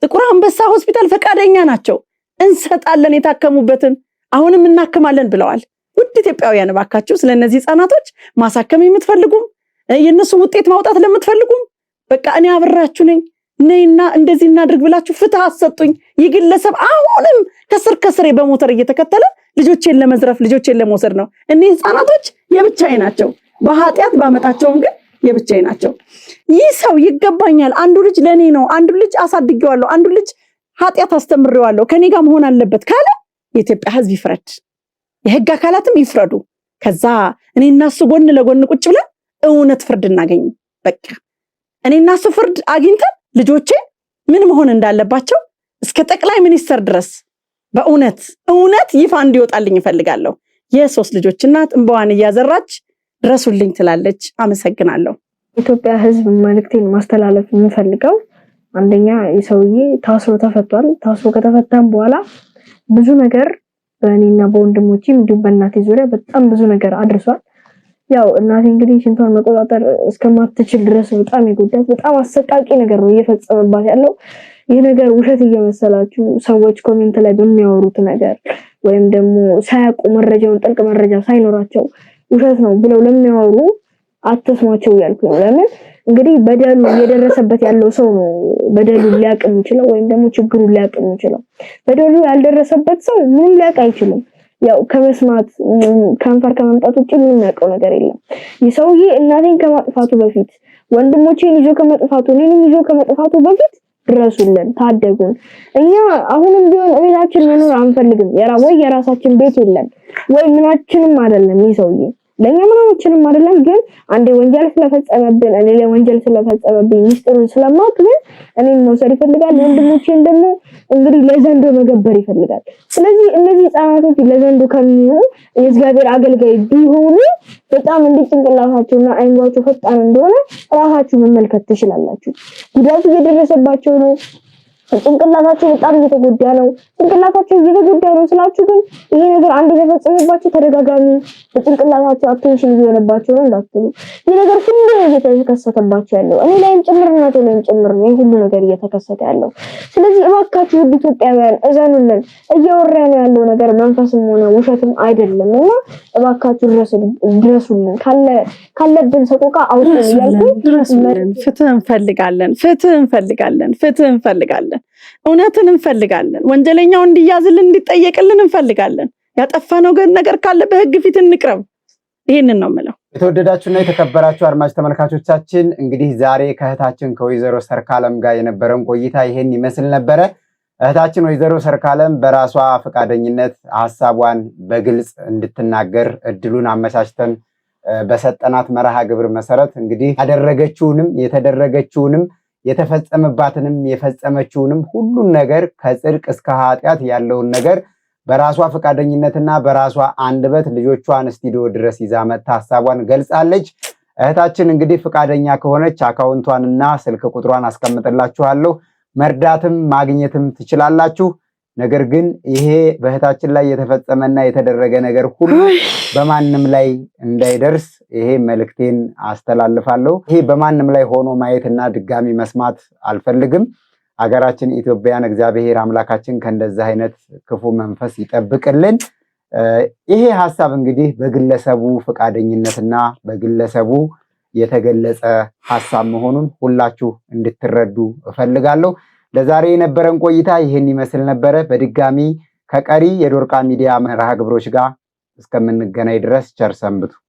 ጥቁር አንበሳ ሆስፒታል ፈቃደኛ ናቸው፣ እንሰጣለን የታከሙበትን አሁንም እናክማለን ብለዋል። ውድ ኢትዮጵያውያን እባካችሁ ስለነዚህ ህፃናቶች ማሳከም የምትፈልጉም የነሱ ውጤት ማውጣት ለምትፈልጉም በቃ እኔ አብራችሁ ነኝ ነይና እንደዚህ እናድርግ ብላችሁ ፍትህ አሰጡኝ። የግለሰብ አሁንም ከስር በሞተር እየተከተለ ልጆቼን ለመዝረፍ ልጆቼን ለመውሰድ ነው። እነዚህ ህፃናቶች የብቻዬ ናቸው። በኃጢአት ባመጣቸውም ግን የብቻዬ ናቸው። ይህ ሰው ይገባኛል፣ አንዱ ልጅ ለኔ ነው፣ አንዱ ልጅ አሳድጌዋለሁ፣ አንዱ ልጅ ኃጢአት አስተምሬዋለሁ፣ ከኔ ጋር መሆን አለበት ካለ የኢትዮጵያ ህዝብ ይፍረድ፣ የህግ አካላትም ይፍረዱ። ከዛ እኔና እሱ ጎን ለጎን ቁጭ ብለን እውነት ፍርድ እናገኝ። በቃ እኔና እሱ ፍርድ አግኝተን ልጆቼ ምን መሆን እንዳለባቸው እስከ ጠቅላይ ሚኒስትር ድረስ በእውነት ይፋ እንዲወጣልኝ እፈልጋለሁ። የሶስት ልጆች እናት እንባዋን እያዘራች ድረሱልኝ ትላለች። አመሰግናለሁ። ኢትዮጵያ ህዝብ መልእክቴን ማስተላለፍ የምፈልገው አንደኛ የሰውዬ ታስሮ ተፈቷል። ታስሮ ከተፈታም በኋላ ብዙ ነገር በእኔና በወንድሞቼም እንዲሁም በእናቴ ዙሪያ በጣም ብዙ ነገር አድርሷል። ያው እናቴ እንግዲህ ሽንቷን መቆጣጠር እስከማትችል ድረስ በጣም የጎዳት በጣም አሰቃቂ ነገር ነው እየፈጸመባት ያለው። ይህ ነገር ውሸት እየመሰላችሁ ሰዎች ኮሜንት ላይ በሚያወሩት ነገር ወይም ደግሞ ሳያውቁ መረጃውን ጥልቅ መረጃ ሳይኖራቸው ውሸት ነው ብለው ለሚያወሩ አትስሟቸው እያልኩ ነው። ለምን እንግዲህ በደሉ እየደረሰበት ያለው ሰው ነው በደሉን ሊያውቅ የሚችለው ወይም ደግሞ ችግሩን ሊያውቅ የሚችለው። በደሉ ያልደረሰበት ሰው ምንም ሊያውቅ አይችልም። ያው ከመስማት ከንፈር ከመምጣት ውጪ ምንም ያውቀው ነገር የለም። የሰውዬ እናቴን ከማጥፋቱ በፊት ወንድሞቼን ይዞ ከመጥፋቱ እኔንም ይዞ ከመጥፋቱ በፊት ድረሱልን፣ ታደጉን። እኛ አሁንም ቢሆን ቤታችን መኖር አንፈልግም። ወይ የራሳችን ቤት የለን ወይ ምናችንም አይደለም። ይህ ሰውዬ ለኛ ምናችንም አይደለም። ግን አንዴ ወንጀል ስለፈጸመብን እኔ ለወንጀል ስለፈጸመብኝ ሚስጥሩን ስለማውቅ ግን እኔን መውሰድ ይፈልጋል። ወንድሞቼን ደግሞ እንግዲህ ለዘንዶ መገበር ይፈልጋል። ስለዚህ እነዚህ ህፃናቶች ለዘንዶ ከሚሆኑ የእግዚአብሔር አገልጋይ ቢሆኑ በጣም እንደ ጭንቅላታቸውና አይምሯቸው ፈጣን እንደሆነ ራሳችሁ መመልከት ትችላላችሁ። ጉዳቱ እየደረሰባቸው ነው። ጭንቅላታቸው በጣም እየተጎዳ ነው። ጭንቅላታቸው እየተጎዳ ነው ስላችሁ ግን ይሄ ነገር አንድ የተፈጸመባቸው ተደጋጋሚ በጭንቅላታቸው አቴንሽን እየሆነባቸው ነው እንዳትሉ። ይሄ ነገር ሁሉ እየተከሰተባቸው ያለው እኔ ላይም ጭምርና ላይም ጭምር ነው ሁሉ ነገር እየተከሰተ ያለው። ስለዚህ እባካችሁ ውድ ኢትዮጵያውያን እዘኑልን። እያወራን ያለው ነገር መንፈስም ሆነ ውሸትም አይደለምና እባካችሁ ድረሱልን። ካለብን ሰቆቃ አውጡን እያልኩ ድረሱልን። ፍትህ እንፈልጋለን። እውነትን እንፈልጋለን። ወንጀለኛው እንዲያዝልን እንዲጠየቅልን እንፈልጋለን። ያጠፋነው ነገር ካለ በህግ ፊት እንቅረብ። ይሄንን ነው የምለው። የተወደዳችሁና የተከበራችሁ አድማጭ ተመልካቾቻችን እንግዲህ ዛሬ ከእህታችን ከወይዘሮ ሰርካለም ጋር የነበረን ቆይታ ይሄን ይመስል ነበረ። እህታችን ወይዘሮ ሰርካለም በራሷ ፈቃደኝነት ሐሳቧን በግልጽ እንድትናገር እድሉን አመቻችተን በሰጠናት መርሃ ግብር መሰረት እንግዲህ ያደረገችውንም የተደረገችውንም የተፈጸመባትንም የፈጸመችውንም ሁሉን ነገር ከጽድቅ እስከ ኃጢአት ያለውን ነገር በራሷ ፈቃደኝነትና በራሷ አንደበት ልጆቿን ስቱዲዮ ድረስ ይዛ መጥታ ሐሳቧን ገልጻለች። እህታችን እንግዲህ ፈቃደኛ ከሆነች አካውንቷንና ስልክ ቁጥሯን አስቀምጥላችኋለሁ፣ መርዳትም ማግኘትም ትችላላችሁ። ነገር ግን ይሄ በእህታችን ላይ የተፈጸመና የተደረገ ነገር ሁሉ በማንም ላይ እንዳይደርስ ይሄ መልእክቴን አስተላልፋለሁ። ይሄ በማንም ላይ ሆኖ ማየትና ድጋሚ መስማት አልፈልግም። ሀገራችን ኢትዮጵያን እግዚአብሔር አምላካችን ከእንደዚህ አይነት ክፉ መንፈስ ይጠብቅልን። ይሄ ሐሳብ እንግዲህ በግለሰቡ ፈቃደኝነትና በግለሰቡ የተገለጸ ሐሳብ መሆኑን ሁላችሁ እንድትረዱ እፈልጋለሁ። ለዛሬ የነበረን ቆይታ ይሄን ይመስል ነበረ። በድጋሚ ከቀሪ የዶርቃ ሚዲያ መርሃ ግብሮች ጋር እስከምንገናኝ ድረስ ቸር ሰንብቱ።